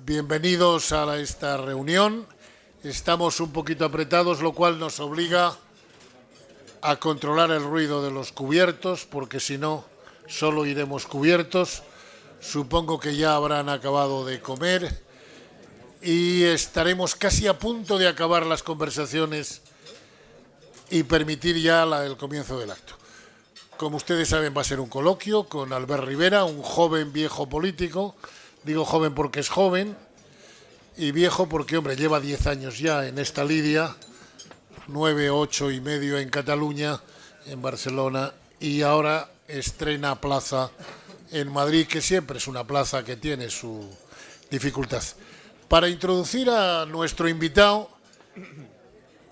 Bienvenidos a esta reunión. Estamos un poquito apretados, lo cual nos obliga a controlar el ruido de los cubiertos, porque si no, solo iremos cubiertos. Supongo que ya habrán acabado de comer y estaremos casi a punto de acabar las conversaciones y permitir ya el comienzo del acto. Como ustedes saben, va a ser un coloquio con Albert Rivera, un joven viejo político. Digo joven porque es joven y viejo porque, hombre, lleva 10 años ya en esta lidia, 9, 8 y medio en Cataluña, en Barcelona, y ahora estrena plaza en Madrid, que siempre es una plaza que tiene su dificultad. Para introducir a nuestro invitado,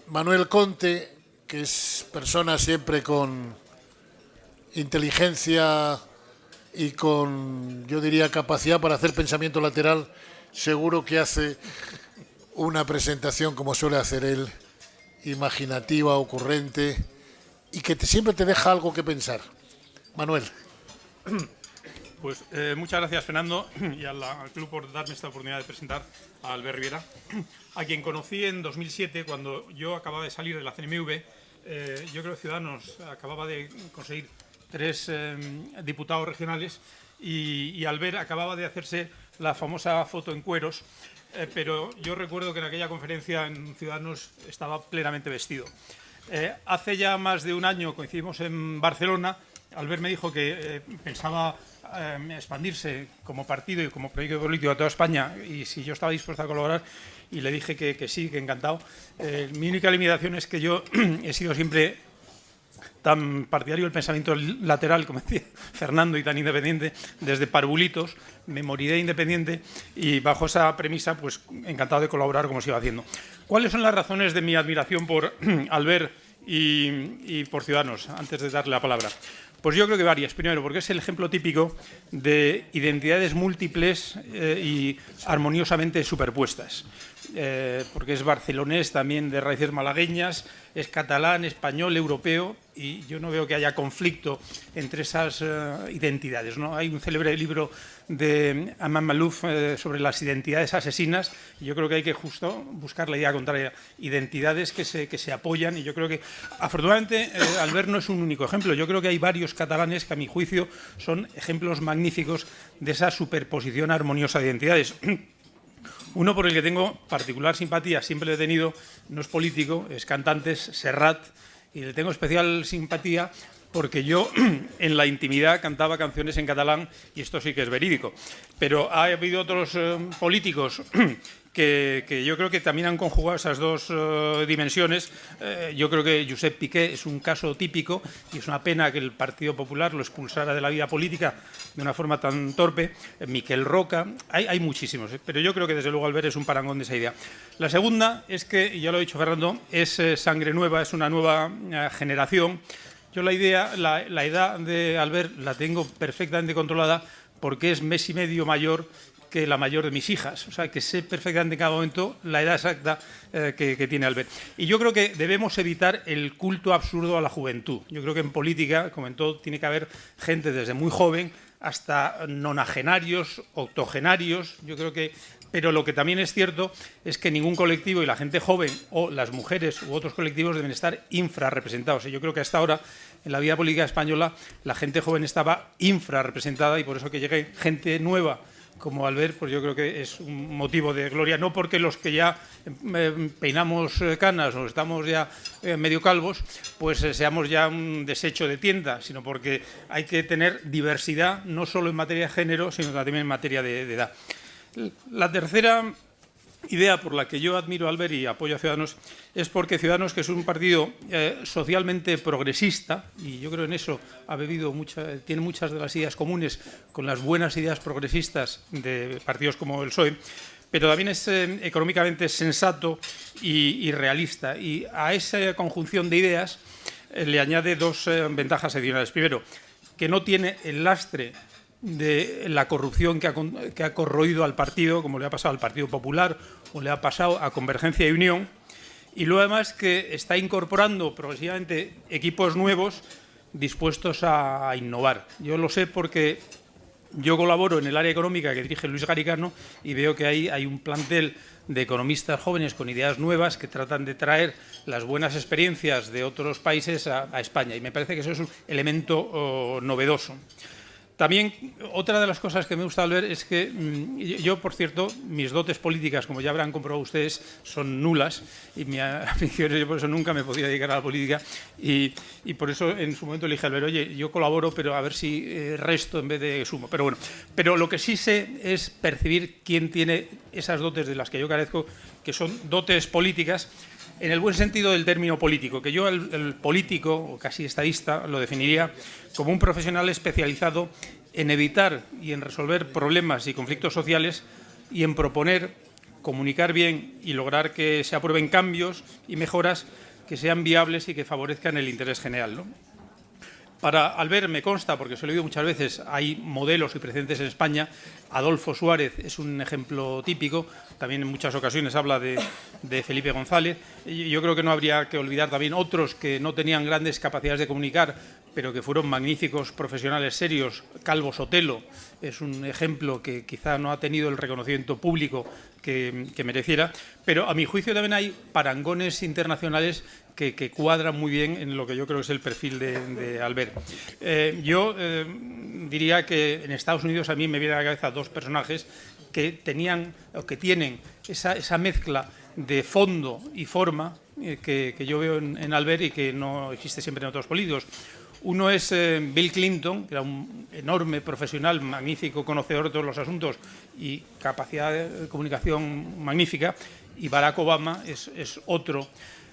Manuel Conte, que es persona siempre con inteligencia y con, yo diría, capacidad para hacer pensamiento lateral, seguro que hace una presentación como suele hacer él, imaginativa, ocurrente y que siempre te deja algo que pensar. Manuel. Pues muchas gracias, Fernando, y al club por darme esta oportunidad de presentar a Albert Rivera, a quien conocí en 2007 cuando yo acababa de salir de la CNMV. Yo creo que Ciudadanos acababa de conseguir 3 diputados regionales y Albert acababa de hacerse la famosa foto en cueros, pero yo recuerdo que en aquella conferencia en Ciudadanos estaba plenamente vestido. Hace ya más de un año coincidimos en Barcelona. Albert me dijo que pensaba expandirse como partido y como proyecto político a toda España y si yo estaba dispuesto a colaborar, y le dije que sí, que encantado. Mi única limitación es que yo he sido siempre tan partidario del pensamiento lateral, como decía Fernando, y tan independiente, desde parvulitos, me moriré independiente, y bajo esa premisa, pues encantado de colaborar como se iba haciendo. ¿Cuáles son las razones de mi admiración por Albert y por Ciudadanos, antes de darle la palabra? Pues yo creo que varias. Primero, porque es el ejemplo típico de identidades múltiples y armoniosamente superpuestas. Porque es barcelonés también de raíces malagueñas, es catalán, español, europeo, y yo no veo que haya conflicto entre esas identidades, ¿no? Hay un célebre libro de Aman Malouf sobre las identidades asesinas, y yo creo que hay que justo buscar la idea contraria, identidades que se apoyan, y yo creo que afortunadamente Albert no es un único ejemplo. Yo creo que hay varios catalanes que a mi juicio son ejemplos magníficos de esa superposición armoniosa de identidades. Uno por el que tengo particular simpatía, siempre lo he tenido, no es político, es cantante, es Serrat, y le tengo especial simpatía porque yo en la intimidad cantaba canciones en catalán, y esto sí que es verídico. Pero ha habido otros políticos que yo creo que también han conjugado esas dos dimensiones. Yo creo que Josep Piqué es un caso típico, y es una pena que el Partido Popular lo expulsara de la vida política de una forma tan torpe. Miquel Roca, hay muchísimos, pero yo creo que desde luego Albert es un parangón de esa idea. La segunda es que, y ya lo ha dicho Fernando, es sangre nueva, es una nueva generación. Yo la edad de Albert la tengo perfectamente controlada porque es mes y medio mayor que la mayor de mis hijas. O sea, que sé perfectamente en cada momento la edad exacta que tiene Albert. Y yo creo que debemos evitar el culto absurdo a la juventud. Yo creo que en política, como en todo, tiene que haber gente desde muy joven hasta nonagenarios, octogenarios. Yo creo que... Pero lo que también es cierto es que ningún colectivo, y la gente joven o las mujeres u otros colectivos, deben estar infrarrepresentados. Y yo creo que hasta ahora en la vida política española la gente joven estaba infrarrepresentada, y por eso que llegue gente nueva como Albert, pues yo creo que es un motivo de gloria, no porque los que ya peinamos canas o estamos ya medio calvos, pues seamos ya un desecho de tienda, sino porque hay que tener diversidad, no solo en materia de género, sino también en materia de edad. La tercera idea por la que yo admiro a Albert y apoyo a Ciudadanos es porque Ciudadanos, que es un partido socialmente progresista, y yo creo en eso tiene muchas de las ideas comunes con las buenas ideas progresistas de partidos como el PSOE, pero también es económicamente sensato y realista. Y a esa conjunción de ideas le añade 2 ventajas adicionales. Primero, que no tiene el lastre de la corrupción que ha corroído al partido, como le ha pasado al Partido Popular o le ha pasado a Convergencia y Unión, y luego además que está incorporando progresivamente equipos nuevos dispuestos a innovar. Yo lo sé porque Yo colaboro en el área económica que dirige Luis Garicano y veo que hay un plantel de economistas jóvenes con ideas nuevas que tratan de traer las buenas experiencias de otros países a España, y me parece que eso es un elemento novedoso. También, otra de las cosas que me gusta ver es que yo, por cierto, mis dotes políticas, como ya habrán comprobado ustedes, son nulas, y yo por eso nunca me podía dedicar a la política, y por eso en su momento le dije a Albert, oye, yo colaboro, pero a ver si resto en vez de sumo. Pero bueno, pero lo que sí sé es percibir quién tiene esas dotes de las que yo carezco, que son dotes políticas, en el buen sentido del término político, que yo el político, o casi estadista, lo definiría como un profesional especializado en evitar y en resolver problemas y conflictos sociales y en proponer, comunicar bien y lograr que se aprueben cambios y mejoras que sean viables y que favorezcan el interés general, ¿no? Para Albert me consta, porque se lo he oído muchas veces, hay modelos y precedentes en España. Adolfo Suárez es un ejemplo típico, también en muchas ocasiones habla de Felipe González. Yo creo que no habría que olvidar también otros que no tenían grandes capacidades de comunicar, pero que fueron magníficos profesionales serios. Calvo Sotelo es un ejemplo que quizá no ha tenido el reconocimiento público que mereciera, pero a mi juicio también hay parangones internacionales que cuadran muy bien en lo que yo creo que es el perfil de Albert. Yo diría que en Estados Unidos a mí me viene a la cabeza dos personajes que tenían o que tienen esa mezcla de fondo y forma que yo veo en Albert y que no existe siempre en otros políticos. Uno es Bill Clinton, que era un enorme profesional, magnífico conocedor de todos los asuntos y capacidad de comunicación magnífica, y Barack Obama es otro.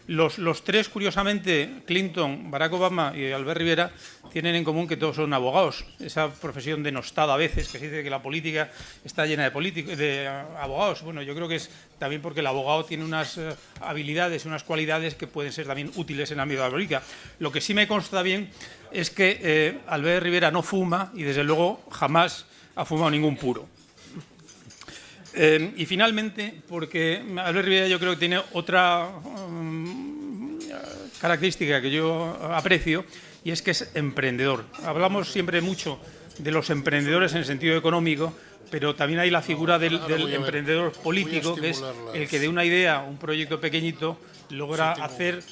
Los tres, curiosamente, Clinton, Barack Obama y Albert Rivera, tienen en común que todos son abogados. Esa profesión denostada a veces, que se dice que la política está llena de abogados. Bueno, yo creo que es también porque el abogado tiene unas habilidades, unas cualidades que pueden ser también útiles en el ámbito de la política. Lo que sí me consta bien es que Albert Rivera no fuma y, desde luego, jamás ha fumado ningún puro. Y finalmente, porque Albert Rivera yo creo que tiene otra característica que yo aprecio, y es que es emprendedor. Hablamos siempre mucho de los emprendedores en el sentido económico, pero también hay la figura del emprendedor político, que es el que de una idea, un proyecto pequeñito, logra hacer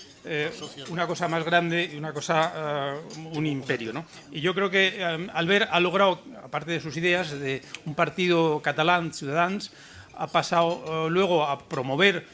una cosa más grande y una cosa, un imperio, ¿no? Y yo creo que Albert ha logrado, aparte de sus ideas, de un partido catalán, Ciutadans, ha pasado luego a promover,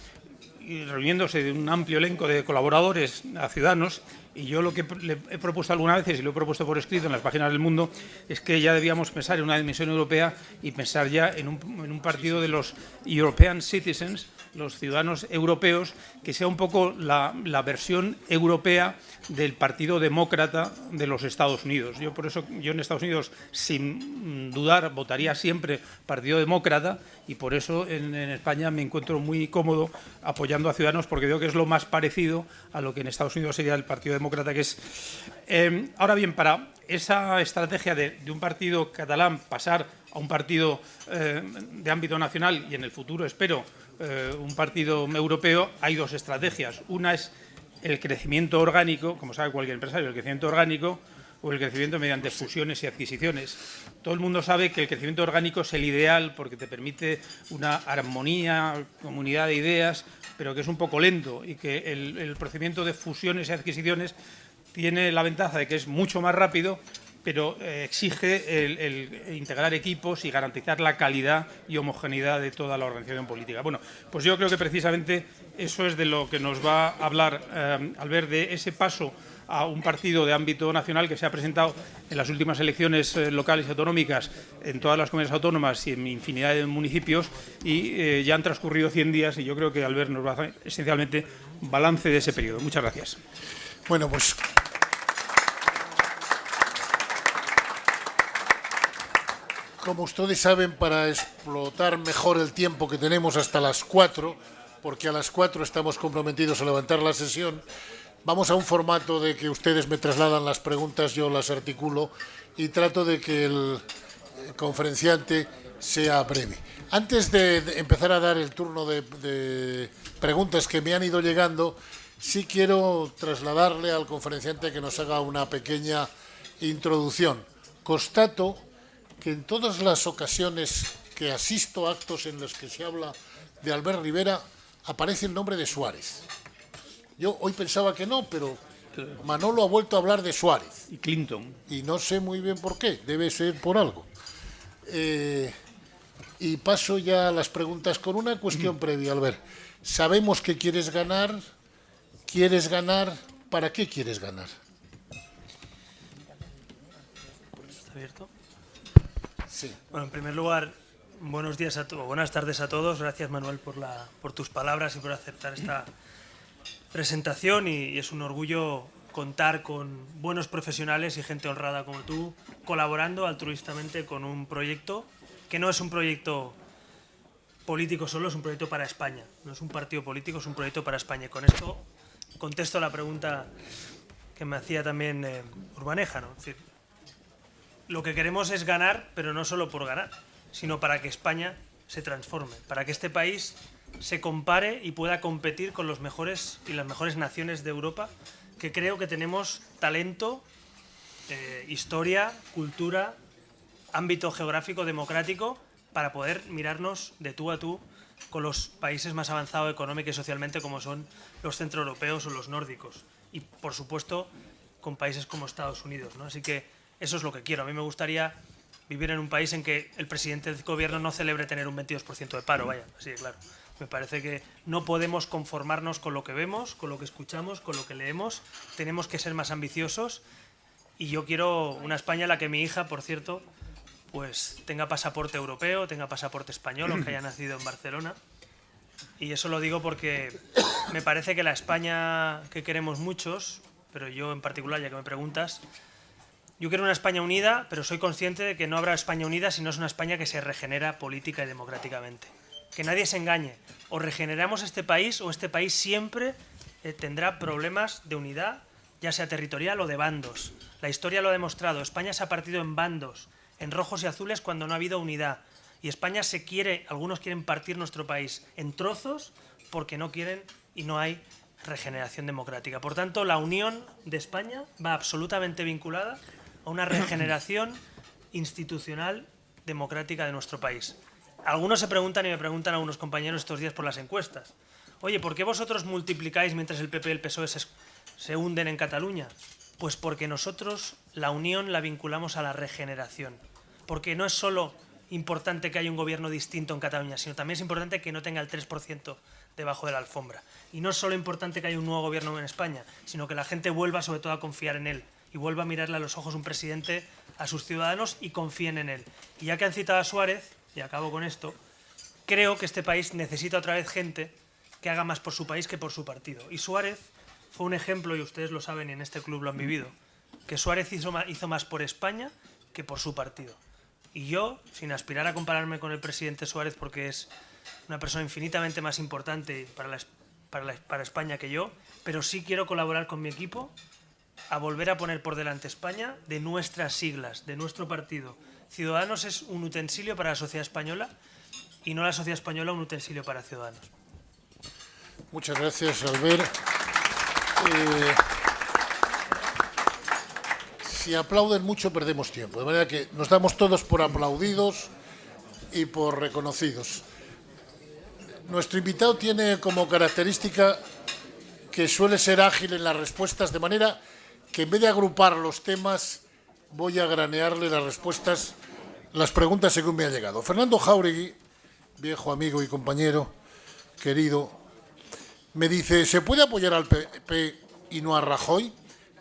y reuniéndose de un amplio elenco de colaboradores a Ciudadanos. Y yo lo que le he propuesto algunas veces, y lo he propuesto por escrito en las páginas del Mundo, es que ya debíamos pensar en una dimensión europea y pensar ya en un partido de los European Citizens, los ciudadanos europeos, que sea un poco la versión europea del Partido Demócrata de los Estados Unidos. Por eso yo en Estados Unidos, sin dudar, votaría siempre Partido Demócrata, y por eso en España me encuentro muy cómodo apoyando a Ciudadanos, porque creo que es lo más parecido a lo que en Estados Unidos sería el Partido Demócrata, que es. Ahora bien, para esa estrategia de un partido catalán pasar a un partido de ámbito nacional y en el futuro, espero, un partido europeo, hay dos estrategias. Una es el crecimiento orgánico, como sabe cualquier empresario, el crecimiento orgánico o el crecimiento mediante fusiones y adquisiciones. Todo el mundo sabe que el crecimiento orgánico es el ideal porque te permite una armonía, comunidad de ideas, pero que es un poco lento, y que el procedimiento de fusiones y adquisiciones tiene la ventaja de que es mucho más rápido, pero exige el integrar equipos y garantizar la calidad y homogeneidad de toda la organización política. Bueno, pues yo creo que precisamente eso es de lo que nos va a hablar Albert, de ese paso a un partido de ámbito nacional que se ha presentado en las últimas elecciones locales y autonómicas en todas las comunidades autónomas y en infinidad de municipios, y ya han transcurrido 100 días y yo creo que Albert nos va a hacer esencialmente balance de ese periodo. Muchas gracias. Bueno, pues como ustedes saben, para explotar mejor el tiempo que tenemos hasta las 4, porque a las 4 estamos comprometidos a levantar la sesión, vamos a un formato de que ustedes me trasladan las preguntas, yo las articulo y trato de que el conferenciante sea breve. Antes de empezar a dar el turno de preguntas que me han ido llegando, sí quiero trasladarle al conferenciante que nos haga una pequeña introducción. Constato que en todas las ocasiones que asisto a actos en los que se habla de Albert Rivera aparece el nombre de Suárez. Yo hoy pensaba que no, pero Manolo ha vuelto a hablar de Suárez. Y Clinton. Y no sé muy bien por qué, debe ser por algo. Y paso ya a las preguntas con una cuestión previa, Albert. Sabemos que quieres ganar, ¿para qué quieres ganar? ¿Está abierto? Sí. Bueno, en primer lugar, buenas tardes a todos. Gracias, Manuel, por tus palabras y por aceptar esta presentación. Y es un orgullo contar con buenos profesionales y gente honrada como tú, colaborando altruistamente con un proyecto que no es un proyecto político solo, es un proyecto para España. No es un partido político, es un proyecto para España. Y con esto contesto la pregunta que me hacía también Urbaneja, ¿no? Es decir, lo que queremos es ganar, pero no solo por ganar, sino para que España se transforme, para que este país se compare y pueda competir con los mejores y las mejores naciones de Europa, que creo que tenemos talento, historia, cultura, ámbito geográfico, democrático, para poder mirarnos de tú a tú con los países más avanzados económica y socialmente como son los centroeuropeos o los nórdicos. Y, por supuesto, con países como Estados Unidos, ¿no? Así que eso es lo que quiero. A mí me gustaría vivir en un país en que el presidente del gobierno no celebre tener un 22% de paro, vaya, así de claro. Me parece que no podemos conformarnos con lo que vemos, con lo que escuchamos, con lo que leemos. Tenemos que ser más ambiciosos. Y yo quiero una España en la que mi hija, por cierto, pues tenga pasaporte europeo, tenga pasaporte español, aunque haya nacido en Barcelona. Y eso lo digo porque me parece que la España que queremos muchos, pero yo en particular, ya que me preguntas, yo quiero una España unida, pero soy consciente de que no habrá España unida si no es una España que se regenera política y democráticamente. Que nadie se engañe. O regeneramos este país o este país siempre tendrá problemas de unidad, ya sea territorial o de bandos. La historia lo ha demostrado. España se ha partido en bandos, en rojos y azules cuando no ha habido unidad. Y España algunos quieren partir nuestro país en trozos porque no quieren y no hay regeneración democrática. Por tanto, la unión de España va absolutamente vinculada a una regeneración institucional democrática de nuestro país. Algunos se preguntan y me preguntan algunos compañeros estos días por las encuestas. Oye, ¿por qué vosotros multiplicáis mientras el PP y el PSOE se hunden en Cataluña? Pues porque nosotros la unión la vinculamos a la regeneración. Porque no es solo importante que haya un gobierno distinto en Cataluña, sino también es importante que no tenga el 3% debajo de la alfombra. Y no es solo importante que haya un nuevo gobierno en España, sino que la gente vuelva sobre todo a confiar en él y vuelva a mirarle a los ojos un presidente a sus ciudadanos y confíen en él. Y ya que han citado a Suárez, y acabo con esto, creo que este país necesita otra vez gente que haga más por su país que por su partido. Y Suárez fue un ejemplo, y ustedes lo saben y en este club lo han vivido, que Suárez hizo más por España que por su partido. Y yo, sin aspirar a compararme con el presidente Suárez, porque es una persona infinitamente más importante para España que yo, pero sí quiero colaborar con mi equipo a volver a poner por delante España de nuestras siglas, de nuestro partido. Ciudadanos es un utensilio para la sociedad española y no la sociedad española un utensilio para Ciudadanos. Muchas gracias, Albert. Si aplauden mucho, perdemos tiempo. De manera que nos damos todos por aplaudidos y por reconocidos. Nuestro invitado tiene como característica que suele ser ágil en las respuestas, de manera que en vez de agrupar los temas, voy a granearle las respuestas, las preguntas según me ha llegado. Fernando Jáuregui, viejo amigo y compañero, querido, me dice, ¿se puede apoyar al PP y no a Rajoy?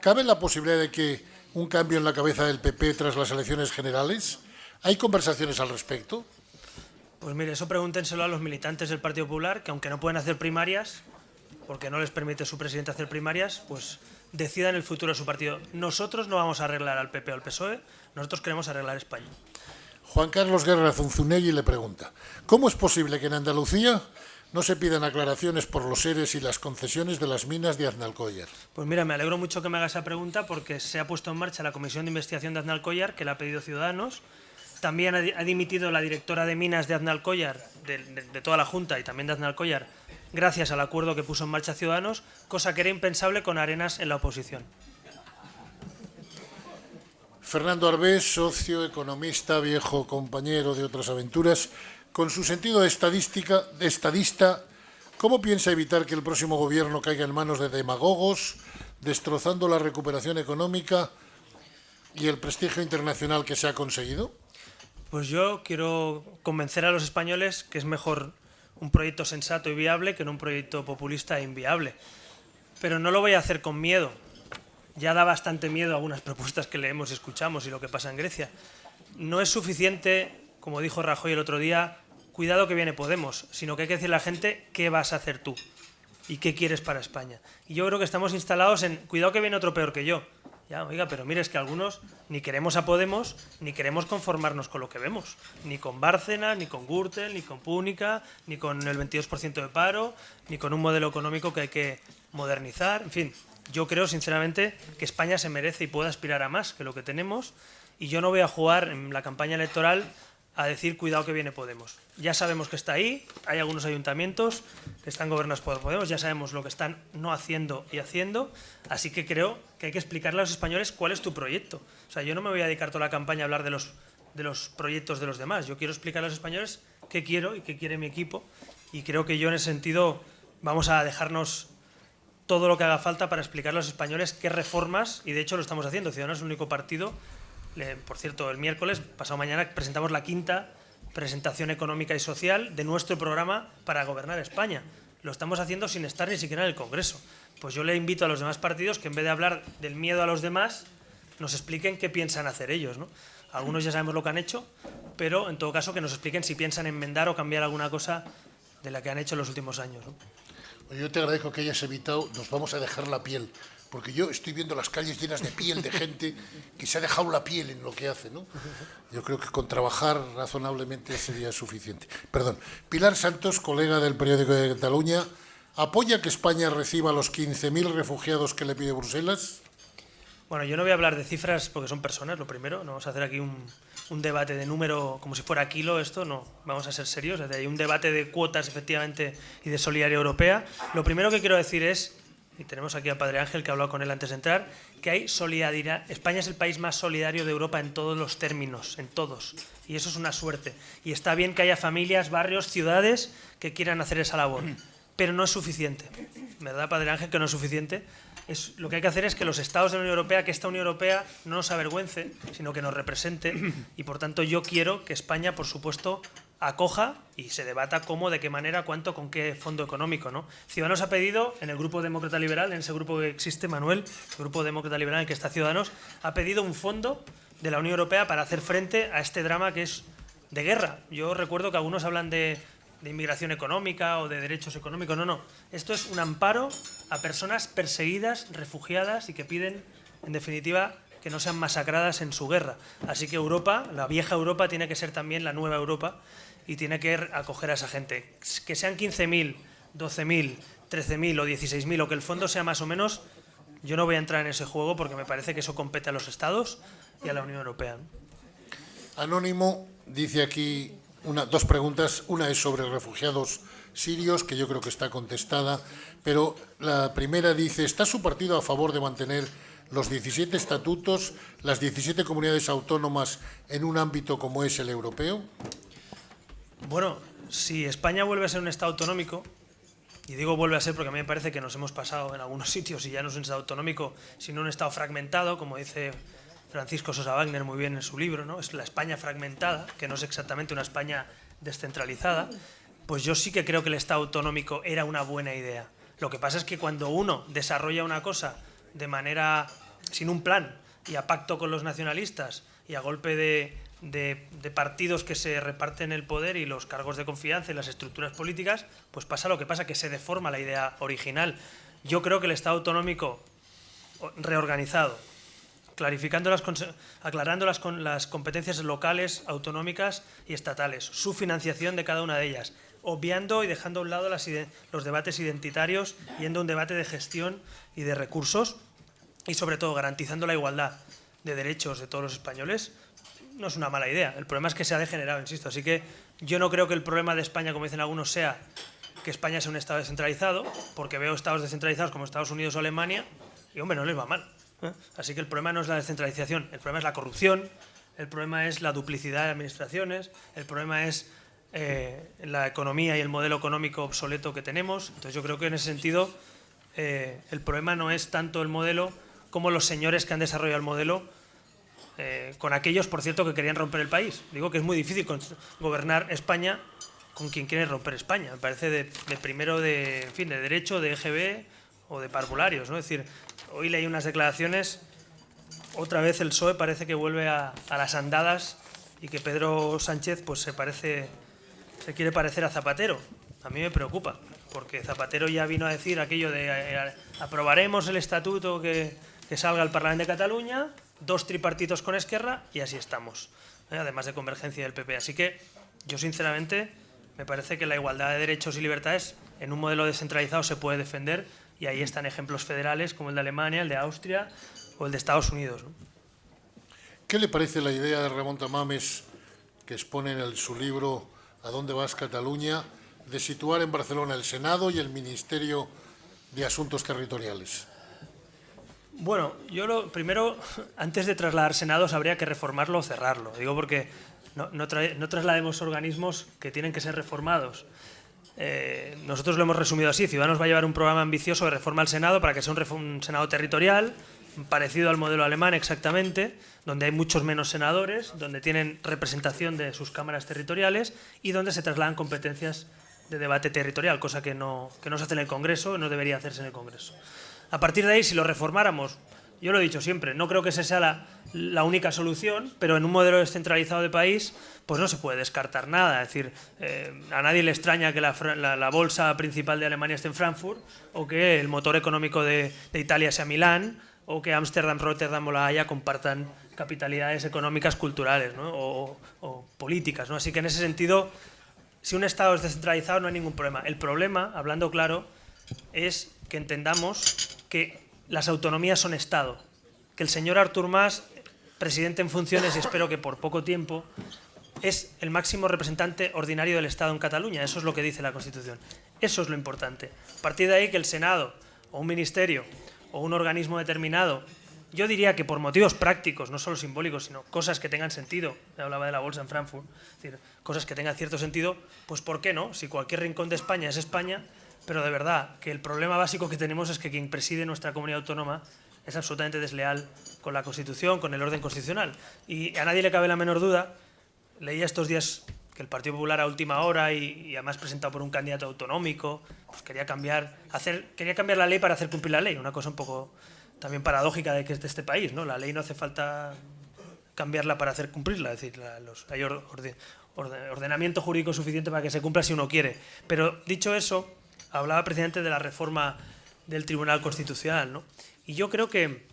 ¿Cabe la posibilidad de que un cambio en la cabeza del PP tras las elecciones generales? ¿Hay conversaciones al respecto? Pues mire, eso pregúntenselo a los militantes del Partido Popular, que aunque no pueden hacer primarias, porque no les permite su presidente hacer primarias, pues decidan el futuro de su partido. Nosotros no vamos a arreglar al PP o al PSOE, nosotros queremos arreglar España. Juan Carlos Guerra Zunzunegui le pregunta, ¿cómo es posible que en Andalucía no se pidan aclaraciones por los ERES y las concesiones de las minas de Aznalcóllar? Pues mira, me alegro mucho que me haga esa pregunta porque se ha puesto en marcha la Comisión de Investigación de Aznalcóllar, que la ha pedido Ciudadanos. También ha dimitido la directora de minas de Aznalcóllar, de toda la Junta y también de Aznalcóllar, gracias al acuerdo que puso en marcha Ciudadanos, cosa que era impensable con Arenas en la oposición. Fernando Arbés, socio, economista, viejo compañero de otras aventuras, con su sentido de estadista, ¿cómo piensa evitar que el próximo gobierno caiga en manos de demagogos, destrozando la recuperación económica y el prestigio internacional que se ha conseguido? Pues yo quiero convencer a los españoles que es mejor un proyecto sensato y viable que no un proyecto populista e inviable. Pero no lo voy a hacer con miedo. Ya da bastante miedo algunas propuestas que leemos y escuchamos y lo que pasa en Grecia. No es suficiente, como dijo Rajoy el otro día, cuidado que viene Podemos, sino que hay que decirle a la gente qué vas a hacer tú y qué quieres para España. Y yo creo que estamos instalados en cuidado que viene otro peor que yo. Ya, oiga, pero mire, es que algunos ni queremos a Podemos, ni queremos conformarnos con lo que vemos. Ni con Bárcenas, ni con Gürtel, ni con Púnica, ni con el 22% de paro, ni con un modelo económico que hay que modernizar. En fin, yo creo sinceramente que España se merece y puede aspirar a más que lo que tenemos. Y yo no voy a jugar en la campaña electoral a decir cuidado que viene Podemos. Ya sabemos que está ahí, hay algunos ayuntamientos que están gobernados por Podemos, ya sabemos lo que están no haciendo y haciendo, así que creo que hay que explicarle a los españoles cuál es tu proyecto. O sea, yo no me voy a dedicar toda la campaña a hablar de los proyectos de los demás, yo quiero explicar a los españoles qué quiero y qué quiere mi equipo, y creo que yo en ese sentido vamos a dejarnos todo lo que haga falta para explicar a los españoles qué reformas, y de hecho lo estamos haciendo. Ciudadanos es el único partido. Por cierto, el miércoles, pasado mañana, presentamos la 5ª presentación económica y social de nuestro programa para gobernar España. Lo estamos haciendo sin estar ni siquiera en el Congreso. Pues yo le invito a los demás partidos que en vez de hablar del miedo a los demás, nos expliquen qué piensan hacer ellos, ¿no? Algunos ya sabemos lo que han hecho, pero en todo caso que nos expliquen si piensan enmendar o cambiar alguna cosa de la que han hecho en los últimos años, ¿no? Yo te agradezco que hayas evitado, nos vamos a dejar la piel, porque yo estoy viendo las calles llenas de piel, de gente que se ha dejado la piel en lo que hace, ¿no? Yo creo que con trabajar razonablemente sería suficiente. Perdón. Pilar Santos, colega del periódico de Cataluña, ¿apoya que España reciba los 15.000 refugiados que le pide Bruselas? Bueno, yo no voy a hablar de cifras porque son personas, lo primero. No vamos a hacer aquí un debate de número como si fuera kilo, esto no. Vamos a ser serios. Hay un debate de cuotas, efectivamente, y de solidaridad europea. Lo primero que quiero decir es, y tenemos aquí a Padre Ángel, que ha hablado con él antes de entrar, que hay solidaridad. España es el país más solidario de Europa en todos los términos, en todos. Y eso es una suerte. Y está bien que haya familias, barrios, ciudades que quieran hacer esa labor. Pero no es suficiente. ¿Verdad, Padre Ángel, que no es suficiente? Lo que hay que hacer es que los estados de la Unión Europea, que esta Unión Europea no nos avergüence, sino que nos represente. Y por tanto yo quiero que España, por supuesto, acoja y se debata cómo, de qué manera, cuánto, con qué fondo económico, ¿no? Ciudadanos ha pedido, en el Grupo Demócrata Liberal, en ese grupo que existe, Manuel, el Grupo Demócrata Liberal en el que está Ciudadanos, ha pedido un fondo de la Unión Europea para hacer frente a este drama que es de guerra. Yo recuerdo que algunos hablan de inmigración económica o de derechos económicos. No, no. Esto es un amparo a personas perseguidas, refugiadas y que piden, en definitiva, que no sean masacradas en su guerra. Así que Europa, la vieja Europa, tiene que ser también la nueva Europa y tiene que acoger a esa gente. Que sean 15.000, 12.000, 13.000 o 16.000 o que el fondo sea más o menos, yo no voy a entrar en ese juego porque me parece que eso compete a los Estados y a la Unión Europea. Anónimo dice aquí dos preguntas. Una es sobre refugiados sirios, que yo creo que está contestada, pero la primera dice, ¿está su partido a favor de mantener los 17 estatutos, las 17 comunidades autónomas en un ámbito como es el europeo? Bueno, si España vuelve a ser un Estado autonómico, y digo vuelve a ser porque a mí me parece que nos hemos pasado en algunos sitios y ya no es un Estado autonómico, sino un Estado fragmentado, como dice Francisco Sosa Wagner muy bien en su libro, ¿no? Es la España fragmentada, que no es exactamente una España descentralizada. Pues yo sí que creo que el Estado autonómico era una buena idea. Lo que pasa es que cuando uno desarrolla una cosa de manera sin un plan y a pacto con los nacionalistas y a golpe de partidos que se reparten el poder y los cargos de confianza y las estructuras políticas, pues pasa lo que pasa, que se deforma la idea original. Yo creo que el Estado autonómico reorganizado, aclarando las competencias locales, autonómicas y estatales, su financiación de cada una de ellas, obviando y dejando a un lado los debates identitarios, yendo a un debate de gestión y de recursos y sobre todo garantizando la igualdad de derechos de todos los españoles, no es una mala idea. El problema es que se ha degenerado, insisto. Así que yo no creo que el problema de España, como dicen algunos, sea que España sea un Estado descentralizado, porque veo Estados descentralizados como Estados Unidos o Alemania y, hombre, no les va mal. Así que el problema no es la descentralización, el problema es la corrupción, el problema es la duplicidad de administraciones, el problema es la economía y el modelo económico obsoleto que tenemos. Entonces yo creo que en ese sentido el problema no es tanto el modelo como los señores que han desarrollado el modelo, con aquellos, por cierto, que querían romper el país. Digo que es muy difícil gobernar España con quien quiere romper España. Me parece de derecho, de EGB o de parvularios, ¿no? Es decir, hoy leí unas declaraciones, otra vez el PSOE parece que vuelve a las andadas y que Pedro Sánchez pues se quiere parecer a Zapatero. A mí me preocupa, porque Zapatero ya vino a decir aquello de aprobaremos el estatuto que salga al Parlamento de Cataluña, 2 tripartitos con Esquerra y así estamos, además de Convergencia del PP. Así que yo sinceramente me parece que la igualdad de derechos y libertades en un modelo descentralizado se puede defender, y ahí están ejemplos federales como el de Alemania, el de Austria o el de Estados Unidos, ¿no? ¿Qué le parece la idea de Ramón Tamames, que expone en su libro ¿A dónde vas, Cataluña?, de situar en Barcelona el Senado y el Ministerio de Asuntos Territoriales? Bueno, yo primero, antes de trasladar senados, habría que reformarlo o cerrarlo. Digo porque no traslademos organismos que tienen que ser reformados. Nosotros lo hemos resumido así. Ciudadanos va a llevar un programa ambicioso de reforma al Senado para que sea un Senado territorial, parecido al modelo alemán exactamente, donde hay muchos menos senadores, donde tienen representación de sus cámaras territoriales y donde se trasladan competencias de debate territorial, cosa que no se hace en el Congreso, no debería hacerse en el Congreso. A partir de ahí, si lo reformáramos, yo lo he dicho siempre, no creo que esa sea la única solución, pero en un modelo descentralizado de país pues no se puede descartar nada. Es decir, a nadie le extraña que la bolsa principal de Alemania esté en Frankfurt, o que el motor económico de Italia sea Milán, o que Ámsterdam, Rotterdam o La Haya compartan capitalidades económicas, culturales, ¿no? o políticas, ¿no? Así que en ese sentido, si un Estado es descentralizado no hay ningún problema. El problema, hablando claro, es que entendamos que las autonomías son Estado, que el señor Artur Mas, presidente en funciones y espero que por poco tiempo, es el máximo representante ordinario del Estado en Cataluña. Eso es lo que dice la Constitución. Eso es lo importante. A partir de ahí, que el Senado o un ministerio o un organismo determinado, yo diría que por motivos prácticos, no solo simbólicos, sino cosas que tengan sentido, me hablaba de la bolsa en Frankfurt, es decir, cosas que tengan cierto sentido, pues ¿por qué no? Si cualquier rincón de España es España, pero de verdad que el problema básico que tenemos es que quien preside nuestra comunidad autónoma es absolutamente desleal con la Constitución, con el orden constitucional. Y a nadie le cabe la menor duda. Leía estos días que el Partido Popular a última hora y además presentado por un candidato autonómico, pues quería cambiar la ley para hacer cumplir la ley, una cosa un poco también paradójica de que es de este país, ¿no? La ley no hace falta cambiarla para hacer cumplirla, es decir, hay ordenamiento jurídico suficiente para que se cumpla si uno quiere. Pero dicho eso, hablaba precisamente de la reforma del Tribunal Constitucional, ¿no? Y yo creo que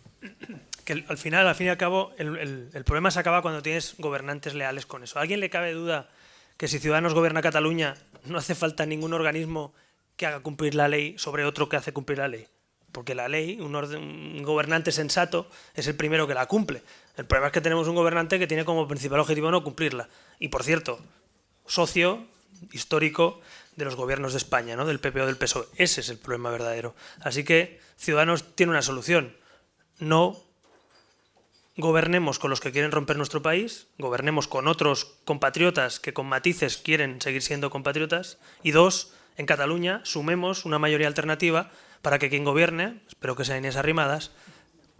al fin y al cabo, el problema se acaba cuando tienes gobernantes leales con eso. ¿A alguien le cabe duda que si Ciudadanos gobierna Cataluña no hace falta ningún organismo que haga cumplir la ley sobre otro que hace cumplir la ley? Porque la ley, un gobernante sensato es el primero que la cumple. El problema es que tenemos un gobernante que tiene como principal objetivo no cumplirla. Y por cierto, socio histórico de los gobiernos de España, ¿no? Del PP o del PSOE. Ese es el problema verdadero. Así que Ciudadanos tiene una solución. No gobernemos con los que quieren romper nuestro país, gobernemos con otros compatriotas que con matices quieren seguir siendo compatriotas. Y 2, en Cataluña sumemos una mayoría alternativa para que quien gobierne, espero que sea Inés Arrimadas,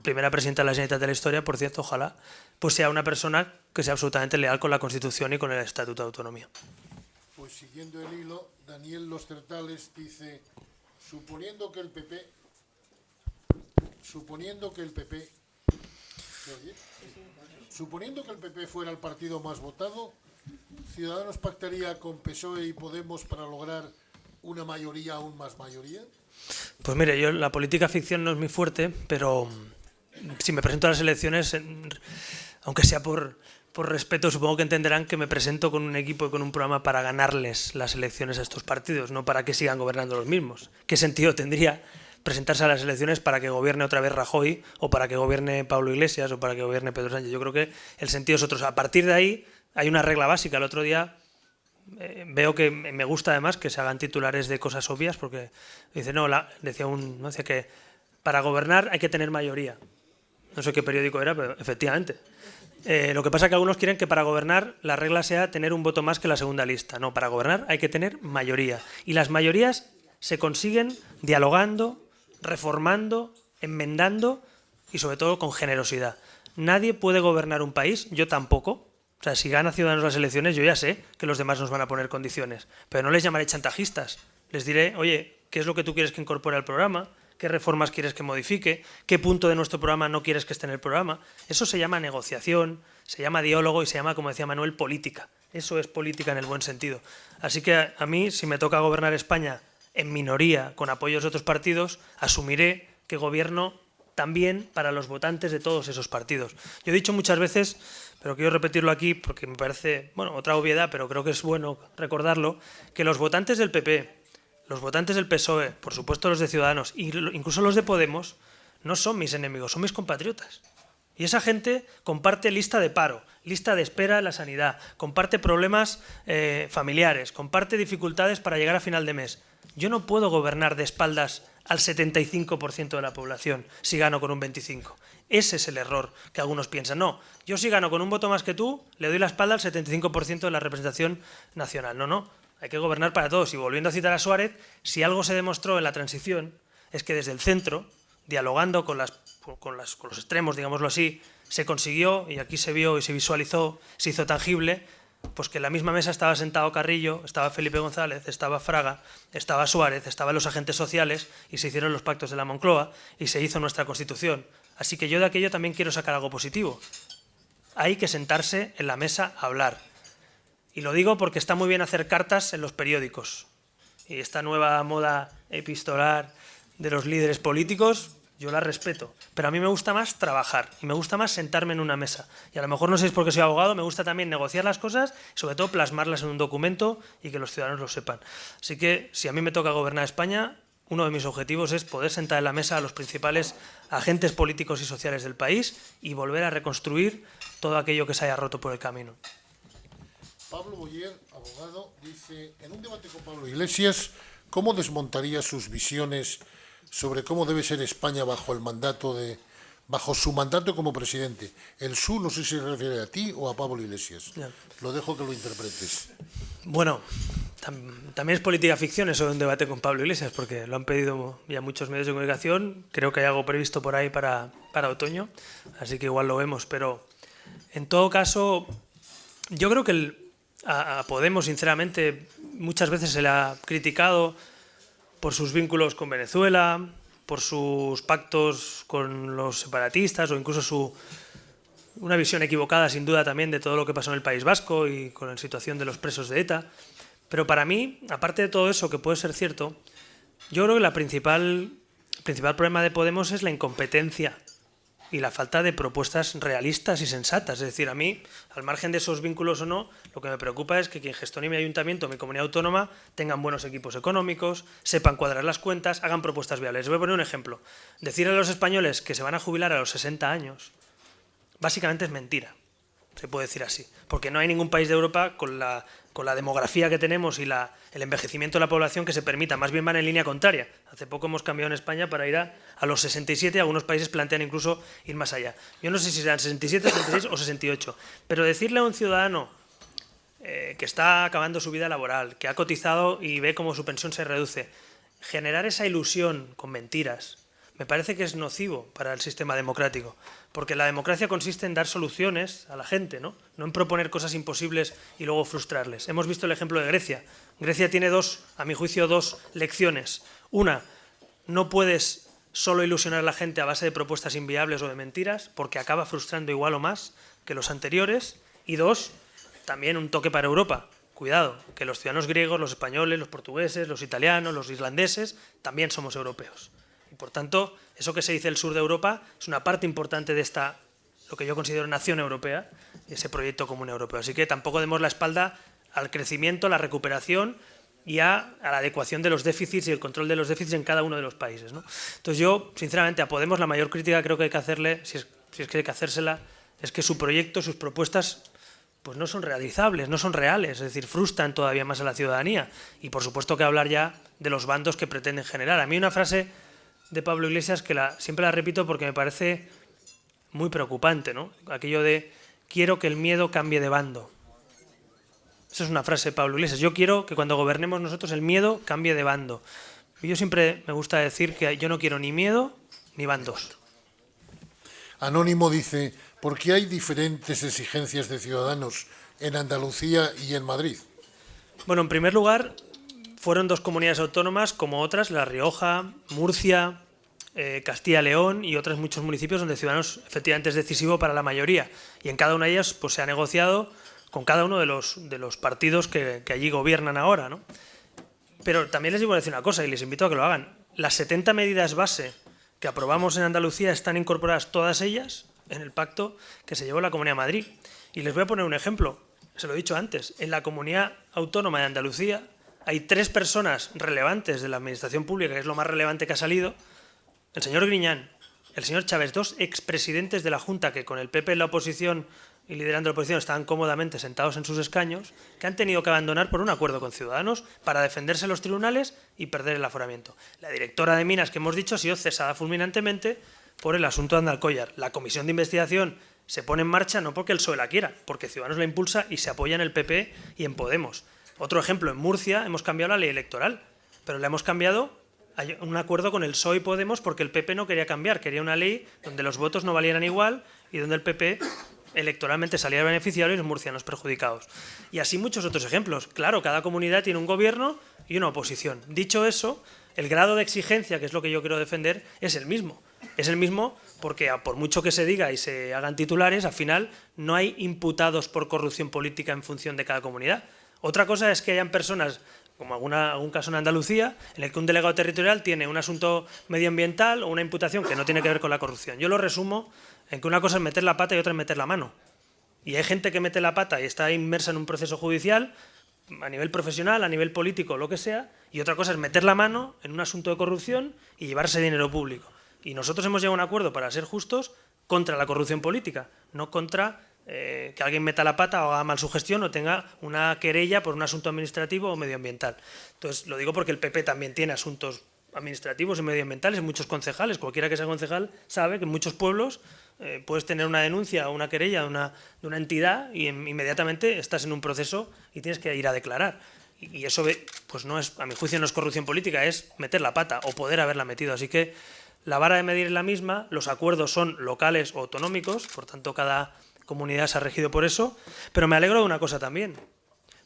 primera presidenta de la Generalitat de la historia, por cierto, ojalá, pues sea una persona que sea absolutamente leal con la Constitución y con el Estatuto de Autonomía. Pues siguiendo el hilo, Daniel Los Certales dice, suponiendo que el PP fuera el partido más votado, ¿Ciudadanos pactaría con PSOE y Podemos para lograr una mayoría aún más mayoría? Pues mire, yo la política ficción no es muy fuerte, pero si me presento a las elecciones, aunque sea por respeto, supongo que entenderán que me presento con un equipo y con un programa para ganarles las elecciones a estos partidos, no para que sigan gobernando los mismos. ¿Qué sentido tendría presentarse a las elecciones para que gobierne otra vez Rajoy, o para que gobierne Pablo Iglesias, o para que gobierne Pedro Sánchez? Yo creo que el sentido es otro. A partir de ahí hay una regla básica. El otro día veo que me gusta además que se hagan titulares de cosas obvias, porque decía que para gobernar hay que tener mayoría. No sé qué periódico era, pero efectivamente. Lo que pasa es que algunos quieren que para gobernar la regla sea tener un voto más que la segunda lista. No, para gobernar hay que tener mayoría. Y las mayorías se consiguen dialogando, reformando, enmendando y sobre todo con generosidad. Nadie puede gobernar un país, yo tampoco. O sea, si gana Ciudadanos las elecciones, yo ya sé que los demás nos van a poner condiciones. Pero no les llamaré chantajistas. Les diré, oye, ¿qué es lo que tú quieres que incorpore al programa? ¿Qué reformas quieres que modifique? ¿Qué punto de nuestro programa no quieres que esté en el programa? Eso se llama negociación, se llama diálogo y se llama, como decía Manuel, política. Eso es política en el buen sentido. Así que a mí, si me toca gobernar España en minoría, con apoyos de otros partidos, asumiré que gobierno también para los votantes de todos esos partidos. Yo he dicho muchas veces, pero quiero repetirlo aquí porque me parece, bueno, otra obviedad, pero creo que es bueno recordarlo, que los votantes del PP, los votantes del PSOE, por supuesto los de Ciudadanos, e incluso los de Podemos, no son mis enemigos, son mis compatriotas. Y esa gente comparte lista de paro, lista de espera en la sanidad, comparte problemas familiares, comparte dificultades para llegar a final de mes. Yo no puedo gobernar de espaldas al 75% de la población si gano con un 25%. Ese es el error que algunos piensan. No, yo si gano con un voto más que tú, le doy la espalda al 75% de la representación nacional. No. Hay que gobernar para todos. Y volviendo a citar a Suárez, si algo se demostró en la transición es que desde el centro, dialogando con los extremos, digámoslo así, se consiguió, y aquí se vio y se visualizó, se hizo tangible, pues que en la misma mesa estaba sentado Carrillo, estaba Felipe González, estaba Fraga, estaba Suárez, estaban los agentes sociales y se hicieron los pactos de la Moncloa y se hizo nuestra Constitución. Así que yo de aquello también quiero sacar algo positivo. Hay que sentarse en la mesa a hablar. Y lo digo porque está muy bien hacer cartas en los periódicos. Y esta nueva moda epistolar de los líderes políticos, yo la respeto. Pero a mí me gusta más trabajar y me gusta más sentarme en una mesa. Y a lo mejor no sé si es porque soy abogado, me gusta también negociar las cosas y sobre todo plasmarlas en un documento y que los ciudadanos lo sepan. Así que si a mí me toca gobernar España, uno de mis objetivos es poder sentar en la mesa a los principales agentes políticos y sociales del país y volver a reconstruir todo aquello que se haya roto por el camino. Pablo Boyer, abogado, dice, en un debate con Pablo Iglesias, ¿cómo desmontaría sus visiones sobre cómo debe ser España bajo su mandato como presidente? El su no sé si se refiere a ti o a Pablo Iglesias. Ya. Lo dejo que lo interpretes. Bueno, también es política ficción eso de un debate con Pablo Iglesias, porque lo han pedido ya muchos medios de comunicación. Creo que hay algo previsto por ahí para otoño, así que igual lo vemos. Pero en todo caso, yo creo que a Podemos, sinceramente, muchas veces se le ha criticado por sus vínculos con Venezuela, por sus pactos con los separatistas o incluso una visión equivocada, sin duda, también de todo lo que pasó en el País Vasco y con la situación de los presos de ETA. Pero para mí, aparte de todo eso, que puede ser cierto, yo creo que el principal problema de Podemos es la incompetencia y la falta de propuestas realistas y sensatas. Es decir, a mí, al margen de esos vínculos o no, lo que me preocupa es que quien gestione mi ayuntamiento, mi comunidad autónoma, tengan buenos equipos económicos, sepan cuadrar las cuentas, hagan propuestas viables. Les voy a poner un ejemplo. Decir a los españoles que se van a jubilar a los 60 años, básicamente es mentira. Se puede decir así. Porque no hay ningún país de Europa con la demografía que tenemos y el envejecimiento de la población que se permita. Más bien van en línea contraria. Hace poco hemos cambiado en España para ir a los 67. Algunos países plantean incluso ir más allá. Yo no sé si serán 67, 66 o 68. Pero decirle a un ciudadano que está acabando su vida laboral, que ha cotizado y ve cómo su pensión se reduce, generar esa ilusión con mentiras, me parece que es nocivo para el sistema democrático, porque la democracia consiste en dar soluciones a la gente, ¿no? No en proponer cosas imposibles y luego frustrarles. Hemos visto el ejemplo de Grecia. Grecia tiene a mi juicio, dos lecciones. Una, no puedes solo ilusionar a la gente a base de propuestas inviables o de mentiras, porque acaba frustrando igual o más que los anteriores. Y dos, también un toque para Europa. Cuidado, que los ciudadanos griegos, los españoles, los portugueses, los italianos, los irlandeses, también somos europeos. Y por tanto, eso que se dice el sur de Europa es una parte importante de lo que yo considero nación europea, ese proyecto común europeo. Así que tampoco demos la espalda al crecimiento, a la recuperación y a la adecuación de los déficits y el control de los déficits en cada uno de los países, ¿no? Entonces yo, sinceramente, a Podemos la mayor crítica creo que hay que hacerle, si es que hay que hacérsela, es que su proyecto, sus propuestas, pues no son realizables, no son reales, es decir, frustran todavía más a la ciudadanía. Y por supuesto que hablar ya de los bandos que pretenden generar. A mí una frase de Pablo Iglesias que siempre la repito porque me parece muy preocupante, ¿no? Aquello de quiero que el miedo cambie de bando. Esa es una frase de Pablo Iglesias. Yo quiero que cuando gobernemos nosotros el miedo cambie de bando. Yo siempre me gusta decir que yo no quiero ni miedo ni bandos. Anónimo dice, ¿por qué hay diferentes exigencias de ciudadanos en Andalucía y en Madrid? Bueno, en primer lugar, fueron dos comunidades autónomas como otras, La Rioja, Murcia, Castilla-León y otros muchos municipios donde Ciudadanos efectivamente es decisivo para la mayoría. Y en cada una de ellas pues, se ha negociado con cada uno de los partidos que allí gobiernan ahora, ¿no? Pero también les digo decir una cosa y les invito a que lo hagan. Las 70 medidas base que aprobamos en Andalucía están incorporadas todas ellas en el pacto que se llevó la Comunidad de Madrid. Y les voy a poner un ejemplo, se lo he dicho antes. En la Comunidad Autónoma de Andalucía hay 3 personas relevantes de la administración pública, que es lo más relevante que ha salido. El señor Griñán, el señor Chávez, 2 expresidentes de la Junta que con el PP en la oposición y liderando la oposición estaban cómodamente sentados en sus escaños, que han tenido que abandonar por un acuerdo con Ciudadanos para defenderse en los tribunales y perder el aforamiento. La directora de Minas, que hemos dicho, ha sido cesada fulminantemente por el asunto de Andalcóllar. La comisión de investigación se pone en marcha no porque el PSOE la quiera, porque Ciudadanos la impulsa y se apoya en el PP y en Podemos. Otro ejemplo, en Murcia hemos cambiado la ley electoral, pero la hemos cambiado a un acuerdo con el PSOE y Podemos porque el PP no quería cambiar, quería una ley donde los votos no valieran igual y donde el PP electoralmente salían beneficiarios y los murcianos perjudicados. Y así muchos otros ejemplos. Claro, cada comunidad tiene un gobierno y una oposición. Dicho eso, el grado de exigencia, que es lo que yo quiero defender, es el mismo. Es el mismo porque por mucho que se diga y se hagan titulares, al final no hay imputados por corrupción política en función de cada comunidad. Otra cosa es que hayan personas, como algún caso en Andalucía, en el que un delegado territorial tiene un asunto medioambiental o una imputación que no tiene que ver con la corrupción. Yo lo resumo en que una cosa es meter la pata y otra es meter la mano. Y hay gente que mete la pata y está inmersa en un proceso judicial, a nivel profesional, a nivel político, lo que sea, y otra cosa es meter la mano en un asunto de corrupción y llevarse dinero público. Y nosotros hemos llegado a un acuerdo para ser justos contra la corrupción política, no contra que alguien meta la pata o haga mal su gestión o tenga una querella por un asunto administrativo o medioambiental. Entonces, lo digo porque el PP también tiene asuntos administrativos y medioambientales, muchos concejales, cualquiera que sea concejal sabe que en muchos pueblos puedes tener una denuncia o una querella de una entidad y inmediatamente estás en un proceso y tienes que ir a declarar. Y eso, pues no es, a mi juicio, no es corrupción política, es meter la pata o poder haberla metido. Así que la vara de medir es la misma, los acuerdos son locales o autonómicos, por tanto cada comunidad se ha regido por eso, pero me alegro de una cosa también,